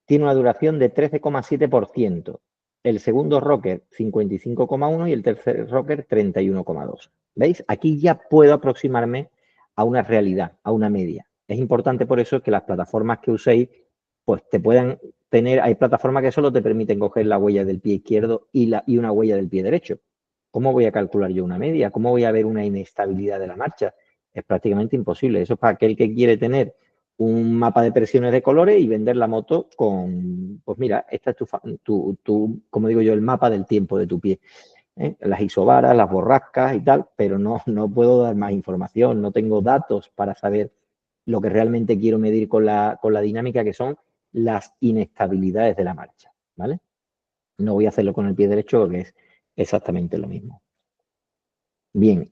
tiene una duración de 13,7%. El segundo rocker 55,1 y el tercer rocker 31,2. ¿Veis? Aquí ya puedo aproximarme a una realidad, a una media. Es importante por eso que las plataformas que uséis pues te puedan tener, hay plataformas que solo te permiten coger la huella del pie izquierdo y una huella del pie derecho. ¿Cómo voy a calcular yo una media? ¿Cómo voy a ver una inestabilidad de la marcha? Es prácticamente imposible. Eso es para aquel que quiere tener un mapa de presiones de colores y vender la moto con, pues mira, esta es como digo yo, el mapa del tiempo de tu pie. Las isobaras, las borrascas y tal, pero no puedo dar más información, no tengo datos para saber lo que realmente quiero medir con la dinámica, que son las inestabilidades de la marcha, ¿vale? No voy a hacerlo con el pie derecho porque es exactamente lo mismo. Bien,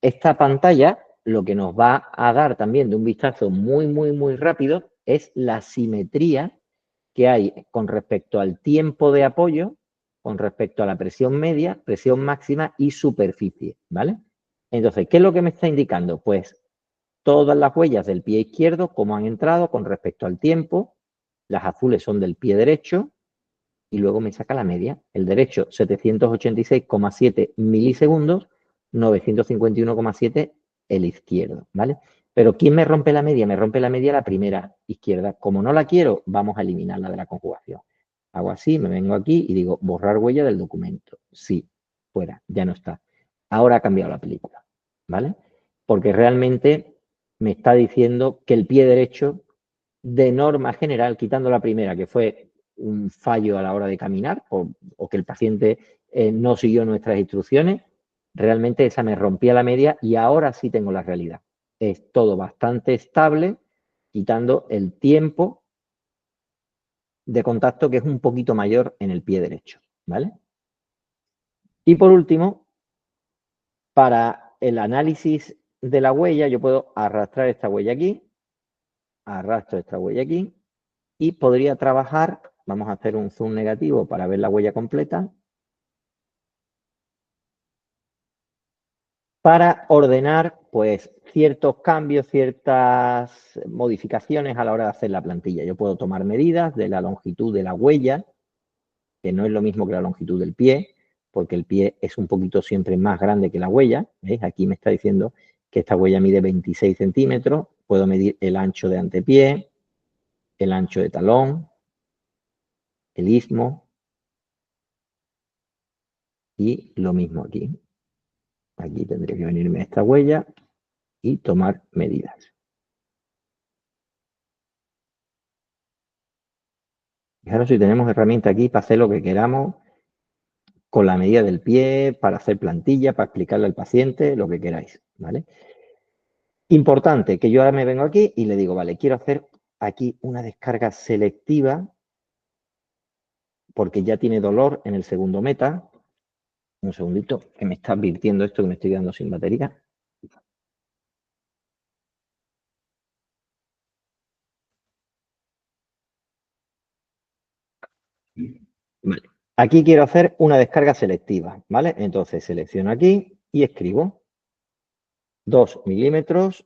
esta pantalla lo que nos va a dar también de un vistazo muy rápido es la simetría que hay con respecto al tiempo de apoyo, con respecto a la presión media, presión máxima y superficie, ¿vale? Entonces, ¿qué es lo que me está indicando? Pues todas las huellas del pie izquierdo, cómo han entrado con respecto al tiempo, las azules son del pie derecho y luego me saca la media. El derecho, 786,7 milisegundos, 951,7 el izquierdo, ¿vale? Pero ¿quién me rompe la media? Me rompe la media la primera izquierda. Como no la quiero, vamos a eliminarla de la conjugación. Hago así, me vengo aquí y digo borrar huella del documento. Sí, fuera, ya no está. Ahora ha cambiado la película, ¿vale? Porque realmente me está diciendo que el pie derecho, de norma general, quitando la primera, que fue un fallo a la hora de caminar o que el paciente no siguió nuestras instrucciones, realmente esa me rompía la media y ahora sí tengo la realidad. Es todo bastante estable, quitando el tiempo de contacto que es un poquito mayor en el pie derecho, ¿vale? Y por último, para el análisis de la huella, yo puedo arrastrar esta huella aquí, arrastro esta huella aquí y podría trabajar, vamos a hacer un zoom negativo para ver la huella completa, para ordenar pues ciertos cambios, ciertas modificaciones a la hora de hacer la plantilla. Yo puedo tomar medidas de la longitud de la huella, que no es lo mismo que la longitud del pie, porque el pie es un poquito siempre más grande que la huella. ¿Veis? Aquí me está diciendo que esta huella mide 26 centímetros. Puedo medir el ancho de antepié, el ancho de talón, el istmo y lo mismo aquí. Aquí tendría que venirme esta huella y tomar medidas. Fijaros si tenemos herramienta aquí para hacer lo que queramos con la medida del pie, para hacer plantilla, para explicarle al paciente, lo que queráis, ¿vale? Importante, que yo ahora me vengo aquí y le digo, vale, quiero hacer aquí una descarga selectiva porque ya tiene dolor en el segundo meta. Un segundito, que me está advirtiendo esto que me estoy quedando sin batería. Vale. Aquí quiero hacer una descarga selectiva, ¿vale? Entonces selecciono aquí y escribo 2 milímetros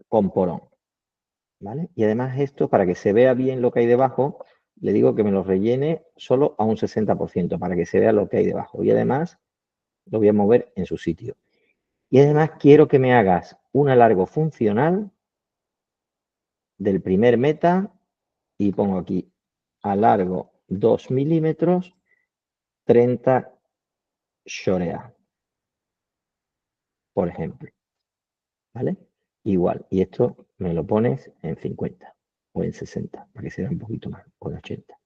con porón, ¿vale? Y además esto, para que se vea bien lo que hay debajo, le digo que me lo rellene solo a un 60% para que se vea lo que hay debajo. Y además lo voy a mover en su sitio. Y además quiero que me hagas un alargo funcional del primer meta y pongo aquí alargo 2 milímetros, 30 shorea, por ejemplo, ¿vale? Igual, y esto me lo pones en 50 o en 60, para que sea un poquito más, o en 80,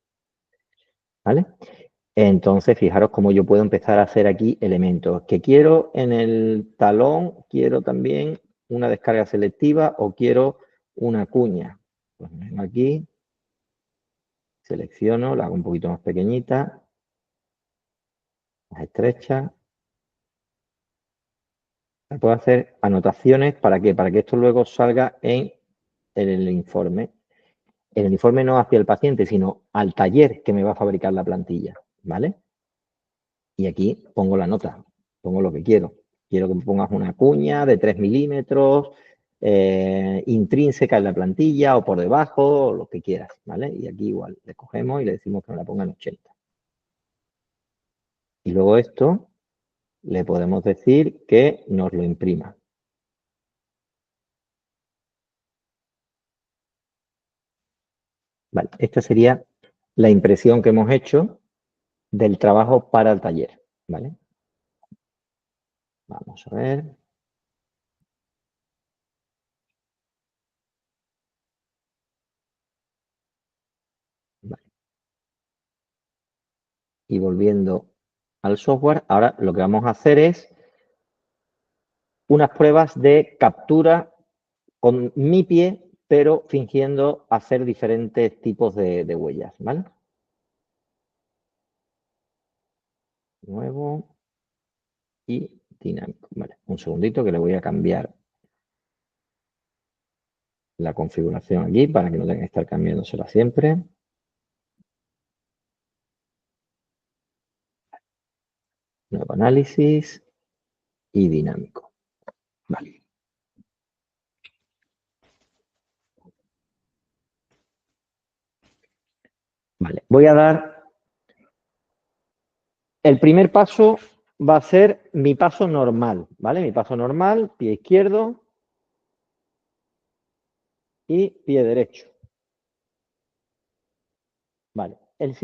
¿vale? Entonces, fijaros cómo yo puedo empezar a hacer aquí elementos. Que quiero en el talón, quiero también una descarga selectiva o quiero una cuña. Pues vengo aquí, selecciono, la hago un poquito más pequeñita, más estrecha. Puedo hacer anotaciones, ¿para qué? Para que esto luego salga en el informe. En el informe no hacia el paciente, sino al taller que me va a fabricar la plantilla, ¿vale? Y aquí pongo la nota, pongo lo que quiero. Quiero que me pongas una cuña de 3 milímetros, intrínseca en la plantilla o por debajo, o lo que quieras, ¿vale? Y aquí igual, le cogemos y le decimos que me la ponga en 80. Y luego esto le podemos decir que nos lo imprima. Vale, esta sería la impresión que hemos hecho del trabajo para el taller, ¿vale? Vamos a ver. Vale. Y volviendo al software, ahora lo que vamos a hacer es unas pruebas de captura con mi pie, pero fingiendo hacer diferentes tipos de huellas, ¿vale? Nuevo y dinámico. Vale, un segundito que le voy a cambiar la configuración aquí para que no tenga que estar cambiándosela siempre. Nuevo análisis y dinámico. Vale. Vale, voy a dar... El primer paso va a ser mi paso normal, ¿vale? Mi paso normal, pie izquierdo y pie derecho. Vale, los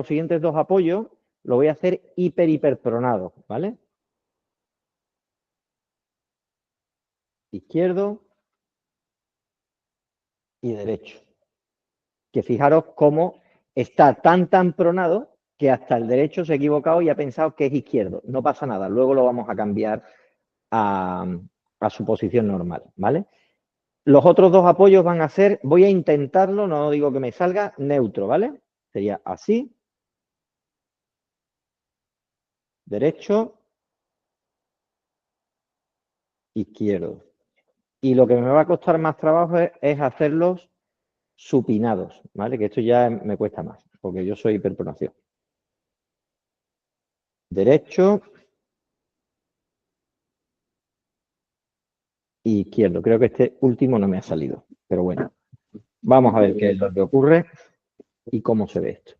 siguientes dos apoyos lo voy a hacer hiperpronado, ¿vale? Izquierdo y derecho. Que fijaros cómo está tan pronado que hasta el derecho se ha equivocado y ha pensado que es izquierdo. No pasa nada, luego lo vamos a cambiar a su posición normal, ¿vale? Los otros dos apoyos van a ser, voy a intentarlo, no digo que me salga, neutro, ¿vale? Sería así, derecho, izquierdo. Y lo que me va a costar más trabajo es hacerlos supinados, ¿vale? Que esto ya me cuesta más, porque yo soy hiperpronación. Derecho, izquierdo. Creo que este último no me ha salido, pero bueno. Vamos a ver qué es lo que ocurre y cómo se ve esto.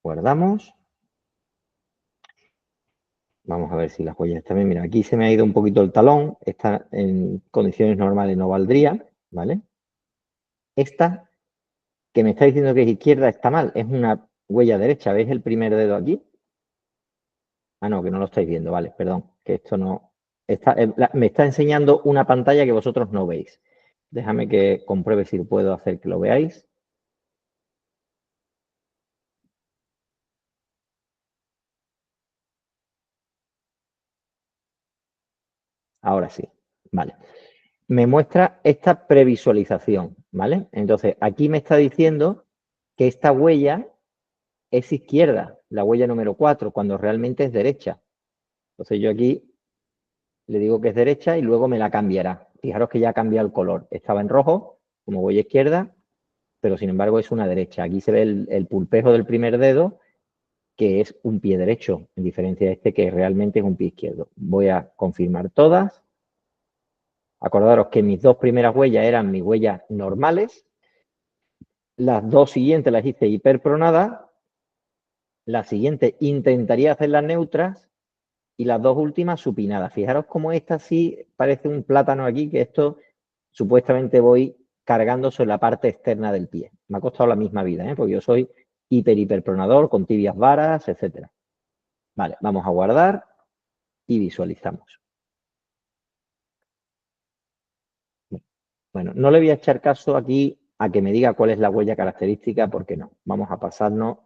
Guardamos. Vamos a ver si las huellas también. Mira, aquí se me ha ido un poquito el talón. Esta en condiciones normales no valdría, ¿vale? Esta que me está diciendo que es izquierda está mal. Es una huella derecha. ¿Veis el primer dedo aquí? Ah, no, que no lo estáis viendo. Vale, perdón. Que esto no... me está enseñando una pantalla que vosotros no veis. Déjame que compruebe si puedo hacer que lo veáis. Ahora sí, vale. Me muestra esta previsualización, ¿vale? Entonces, aquí me está diciendo que esta huella es izquierda, la huella número 4, cuando realmente es derecha. Entonces, yo aquí le digo que es derecha y luego me la cambiará. Fijaros que ya ha cambiado el color. Estaba en rojo, como huella izquierda, pero sin embargo es una derecha. Aquí se ve el pulpejo del primer dedo, que es un pie derecho, en diferencia de este que realmente es un pie izquierdo. Voy a confirmar todas. Acordaros que mis dos primeras huellas eran mis huellas normales. Las dos siguientes las hice hiperpronadas. La siguiente intentaría hacerlas neutras. Y las dos últimas supinadas. Fijaros cómo esta sí parece un plátano aquí, que esto supuestamente voy cargando sobre la parte externa del pie. Me ha costado la misma vida, ¿eh? Porque yo soy hiperpronador con tibias varas, etcétera. Vale, vamos a guardar y visualizamos. Bueno, no le voy a echar caso aquí a que me diga cuál es la huella característica, porque no. Vamos a pasarnos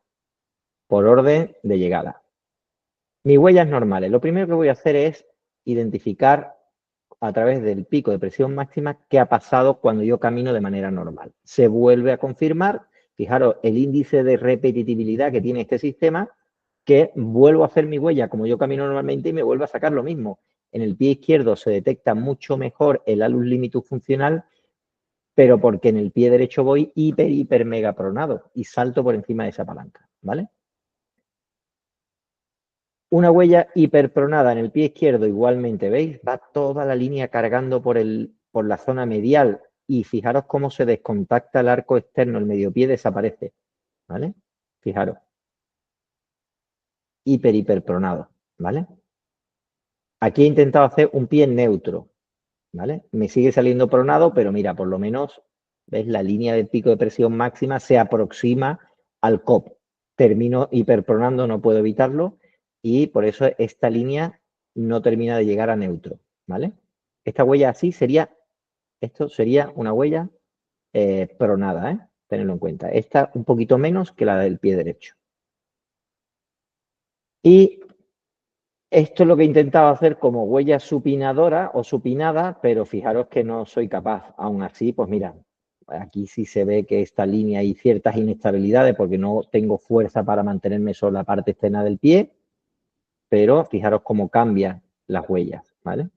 por orden de llegada. Mis huellas normales. Lo primero que voy a hacer es identificar a través del pico de presión máxima qué ha pasado cuando yo camino de manera normal. Se vuelve a confirmar, fijaros, el índice de repetitividad que tiene este sistema, que vuelvo a hacer mi huella como yo camino normalmente y me vuelve a sacar lo mismo. En el pie izquierdo se detecta mucho mejor el alus limitus funcional, pero porque en el pie derecho voy hiper mega pronado y salto por encima de esa palanca, ¿vale? Una huella hiperpronada en el pie izquierdo igualmente, ¿veis? Va toda la línea cargando por la zona medial y fijaros cómo se descontacta el arco externo, el medio pie desaparece, ¿vale? Fijaros. Hiperpronado, ¿vale? Aquí he intentado hacer un pie neutro, ¿vale? Me sigue saliendo pronado, pero mira, por lo menos, ¿ves? La línea del pico de presión máxima se aproxima al COP. Termino hiperpronando, no puedo evitarlo, y por eso esta línea no termina de llegar a neutro, ¿vale? Esta huella así sería, esto sería una huella pronada, ¿eh? Tenedlo en cuenta. Esta un poquito menos que la del pie derecho. Y esto es lo que he intentado hacer como huella supinadora o supinada, pero fijaros que no soy capaz. Aún así, pues mira, aquí sí se ve que esta línea hay ciertas inestabilidades porque no tengo fuerza para mantenerme sobre la parte externa del pie, pero fijaros cómo cambian las huellas, ¿vale?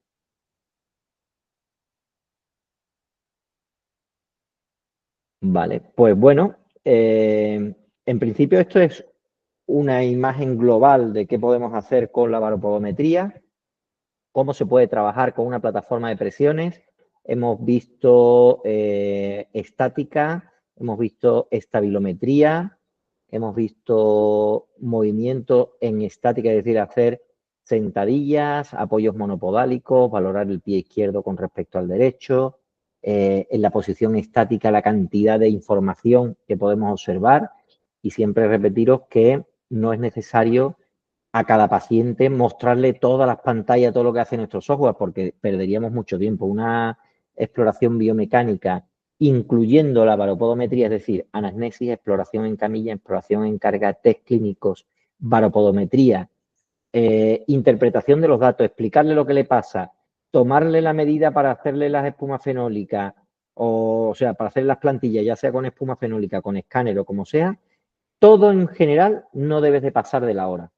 Vale, pues bueno, en principio esto es una imagen global de qué podemos hacer con la baropodometría, cómo se puede trabajar con una plataforma de presiones. Hemos visto estática, hemos visto estabilometría, hemos visto movimiento en estática, es decir, hacer sentadillas, apoyos monopodálicos, valorar el pie izquierdo con respecto al derecho, en la posición estática la cantidad de información que podemos observar y siempre repetiros que no es necesario a cada paciente mostrarle todas las pantallas, todo lo que hace nuestro software, porque perderíamos mucho tiempo. Una exploración biomecánica, incluyendo la baropodometría, es decir, anamnesis, exploración en camilla, exploración en carga, test clínicos, baropodometría, interpretación de los datos, explicarle lo que le pasa, tomarle la medida para hacerle las espumas fenólicas, o sea, para hacer las plantillas, ya sea con espuma fenólica, con escáner o como sea, todo en general no debes de pasar de la hora.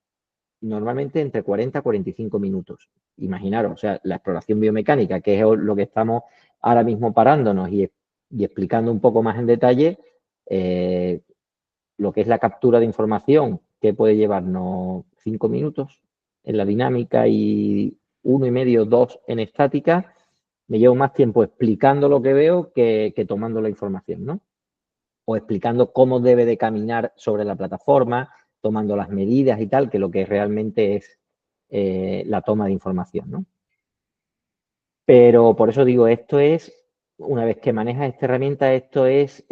Normalmente entre 40 y 45 minutos. Imaginaros, o sea, la exploración biomecánica, que es lo que estamos ahora mismo parándonos y explicando un poco más en detalle, lo que es la captura de información, que puede llevarnos 5 minutos en la dinámica y 1,5, 2 en estática, me llevo más tiempo explicando lo que veo que tomando la información, ¿no? O explicando cómo debe de caminar sobre la plataforma, tomando las medidas y tal, que lo que realmente es la toma de información, ¿no? Pero por eso digo, esto es, una vez que manejas esta herramienta, esto es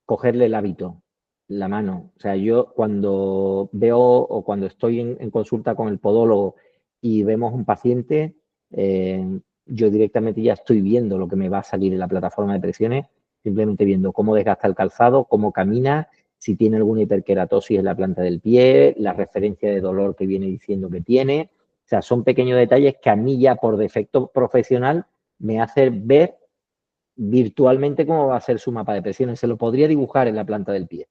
cogerle el hábito, la mano. O sea, yo cuando veo o cuando estoy en consulta con el podólogo y vemos un paciente, yo directamente ya estoy viendo lo que me va a salir en la plataforma de presiones, simplemente viendo cómo desgasta el calzado, cómo camina, si tiene alguna hiperkeratosis en la planta del pie, la referencia de dolor que viene diciendo que tiene. O sea, son pequeños detalles que a mí ya por defecto profesional me hacen ver virtualmente cómo va a ser su mapa de presiones. Se lo podría dibujar en la planta del pie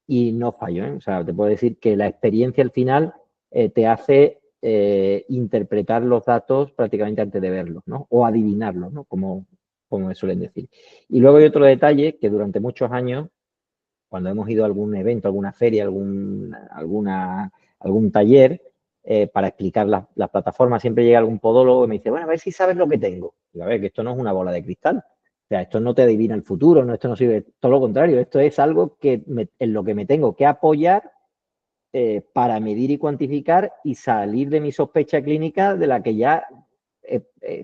y no fallo, ¿eh? O sea, te puedo decir que la experiencia al final te hace interpretar los datos prácticamente antes de verlos, ¿no? O adivinarlos, ¿no? Como me suelen decir. Y luego hay otro detalle que durante muchos años, cuando hemos ido a algún evento, alguna feria, algún taller, para explicar las plataformas, siempre llega algún podólogo y me dice, bueno, a ver si sabes lo que tengo. Y a ver, que esto no es una bola de cristal. O sea, esto no te adivina el futuro, no, esto no sirve, todo lo contrario, esto es algo en lo que me tengo que apoyar para medir y cuantificar y salir de mi sospecha clínica de la que ya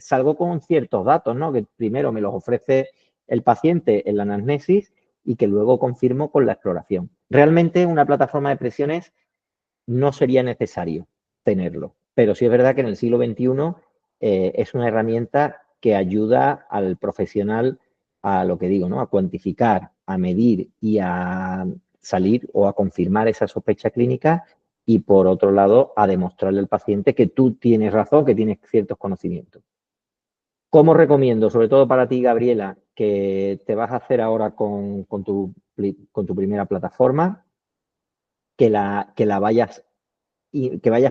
salgo con ciertos datos, ¿no? Que primero me los ofrece el paciente en la anamnesis y que luego confirmo con la exploración. Realmente una plataforma de presiones no sería necesario tenerlo, pero sí es verdad que en el siglo XXI es una herramienta que ayuda al profesional a lo que digo, ¿no? A cuantificar, a medir y a salir o a confirmar esa sospecha clínica y por otro lado a demostrarle al paciente que tú tienes razón, que tienes ciertos conocimientos. ¿Cómo recomiendo, sobre todo para ti, Gabriela, que te vas a hacer ahora con tu primera plataforma, que vayas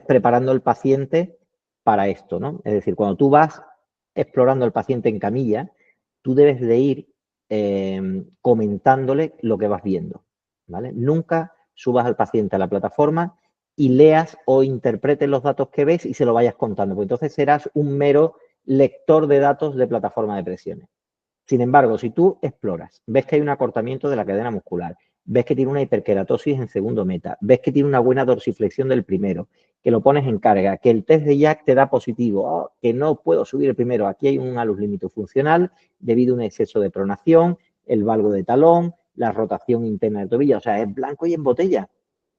preparando al paciente para esto, ¿no? Es decir, cuando tú vas explorando al paciente en camilla, tú debes de ir comentándole lo que vas viendo, ¿vale? Nunca subas al paciente a la plataforma y leas o interpretes los datos que ves y se lo vayas contando, porque entonces serás un mero lector de datos de plataforma de presiones. Sin embargo, si tú exploras, ves que hay un acortamiento de la cadena muscular, ves que tiene una hiperkeratosis en segundo meta, ves que tiene una buena dorsiflexión del primero, que lo pones en carga, que el test de Jack te da positivo, que no puedo subir el primero, aquí hay un alus límite funcional debido a un exceso de pronación, el valgo de talón, la rotación interna del tobillo, o sea, es blanco y en botella.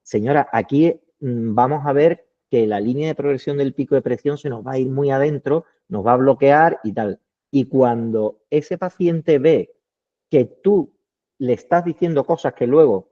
Señora, aquí vamos a ver que la línea de progresión del pico de presión se nos va a ir muy adentro, nos va a bloquear y tal. Y cuando ese paciente ve que tú le estás diciendo cosas que luego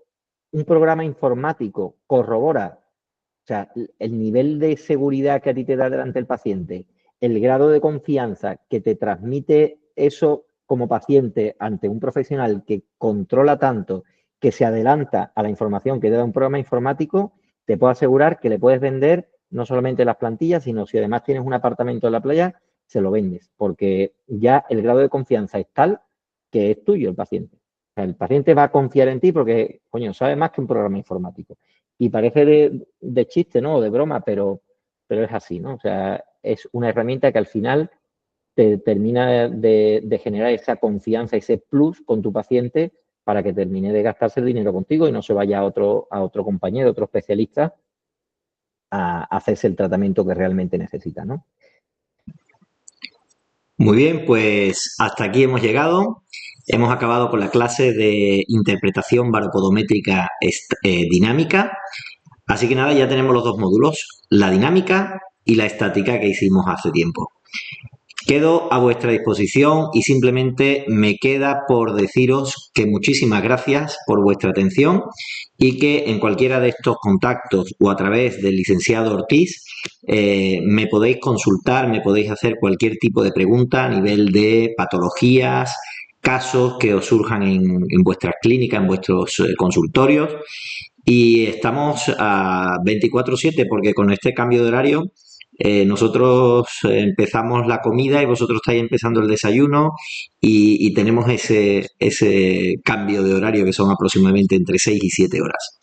un programa informático corrobora, o sea, el nivel de seguridad que a ti te da delante del paciente, el grado de confianza que te transmite eso como paciente ante un profesional que controla tanto, que se adelanta a la información que te da un programa informático, te puedo asegurar que le puedes vender no solamente las plantillas, sino si además tienes un apartamento en la playa, se lo vendes, porque ya el grado de confianza es tal que es tuyo el paciente. O sea, el paciente va a confiar en ti porque, coño, sabe más que un programa informático. Y parece de chiste, ¿no? O de broma, pero es así, ¿no? O sea, es una herramienta que al final te termina de generar esa confianza, ese plus con tu paciente para que termine de gastarse el dinero contigo y no se vaya a otro compañero, otro especialista a hacerse el tratamiento que realmente necesita, ¿no? Muy bien, pues hasta aquí hemos llegado. Hemos acabado con la clase de interpretación baropodométrica dinámica. Así que nada, ya tenemos los dos módulos, la dinámica y la estática que hicimos hace tiempo. Quedo a vuestra disposición y simplemente me queda por deciros que muchísimas gracias por vuestra atención y que en cualquiera de estos contactos o a través del licenciado Ortiz me podéis consultar, me podéis hacer cualquier tipo de pregunta a nivel de patologías, casos que os surjan en vuestras clínicas, en vuestros consultorios. Y estamos a 24/7 porque con este cambio de horario nosotros empezamos la comida y vosotros estáis empezando el desayuno y tenemos ese cambio de horario que son aproximadamente entre 6 y 7 horas.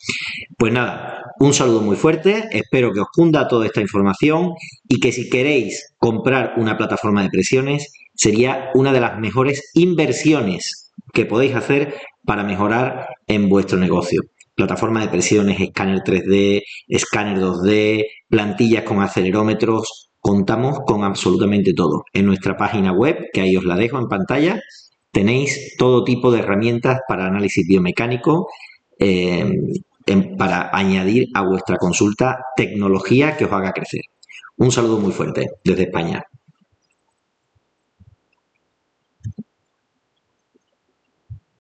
Pues nada, un saludo muy fuerte, espero que os cunda toda esta información y que si queréis comprar una plataforma de presiones sería una de las mejores inversiones que podéis hacer para mejorar en vuestro negocio. Plataforma de presiones, escáner 3D, escáner 2D, plantillas con acelerómetros, contamos con absolutamente todo. En nuestra página web, que ahí os la dejo en pantalla, tenéis todo tipo de herramientas para análisis biomecánico, para añadir a vuestra consulta tecnología que os haga crecer. Un saludo muy fuerte desde España.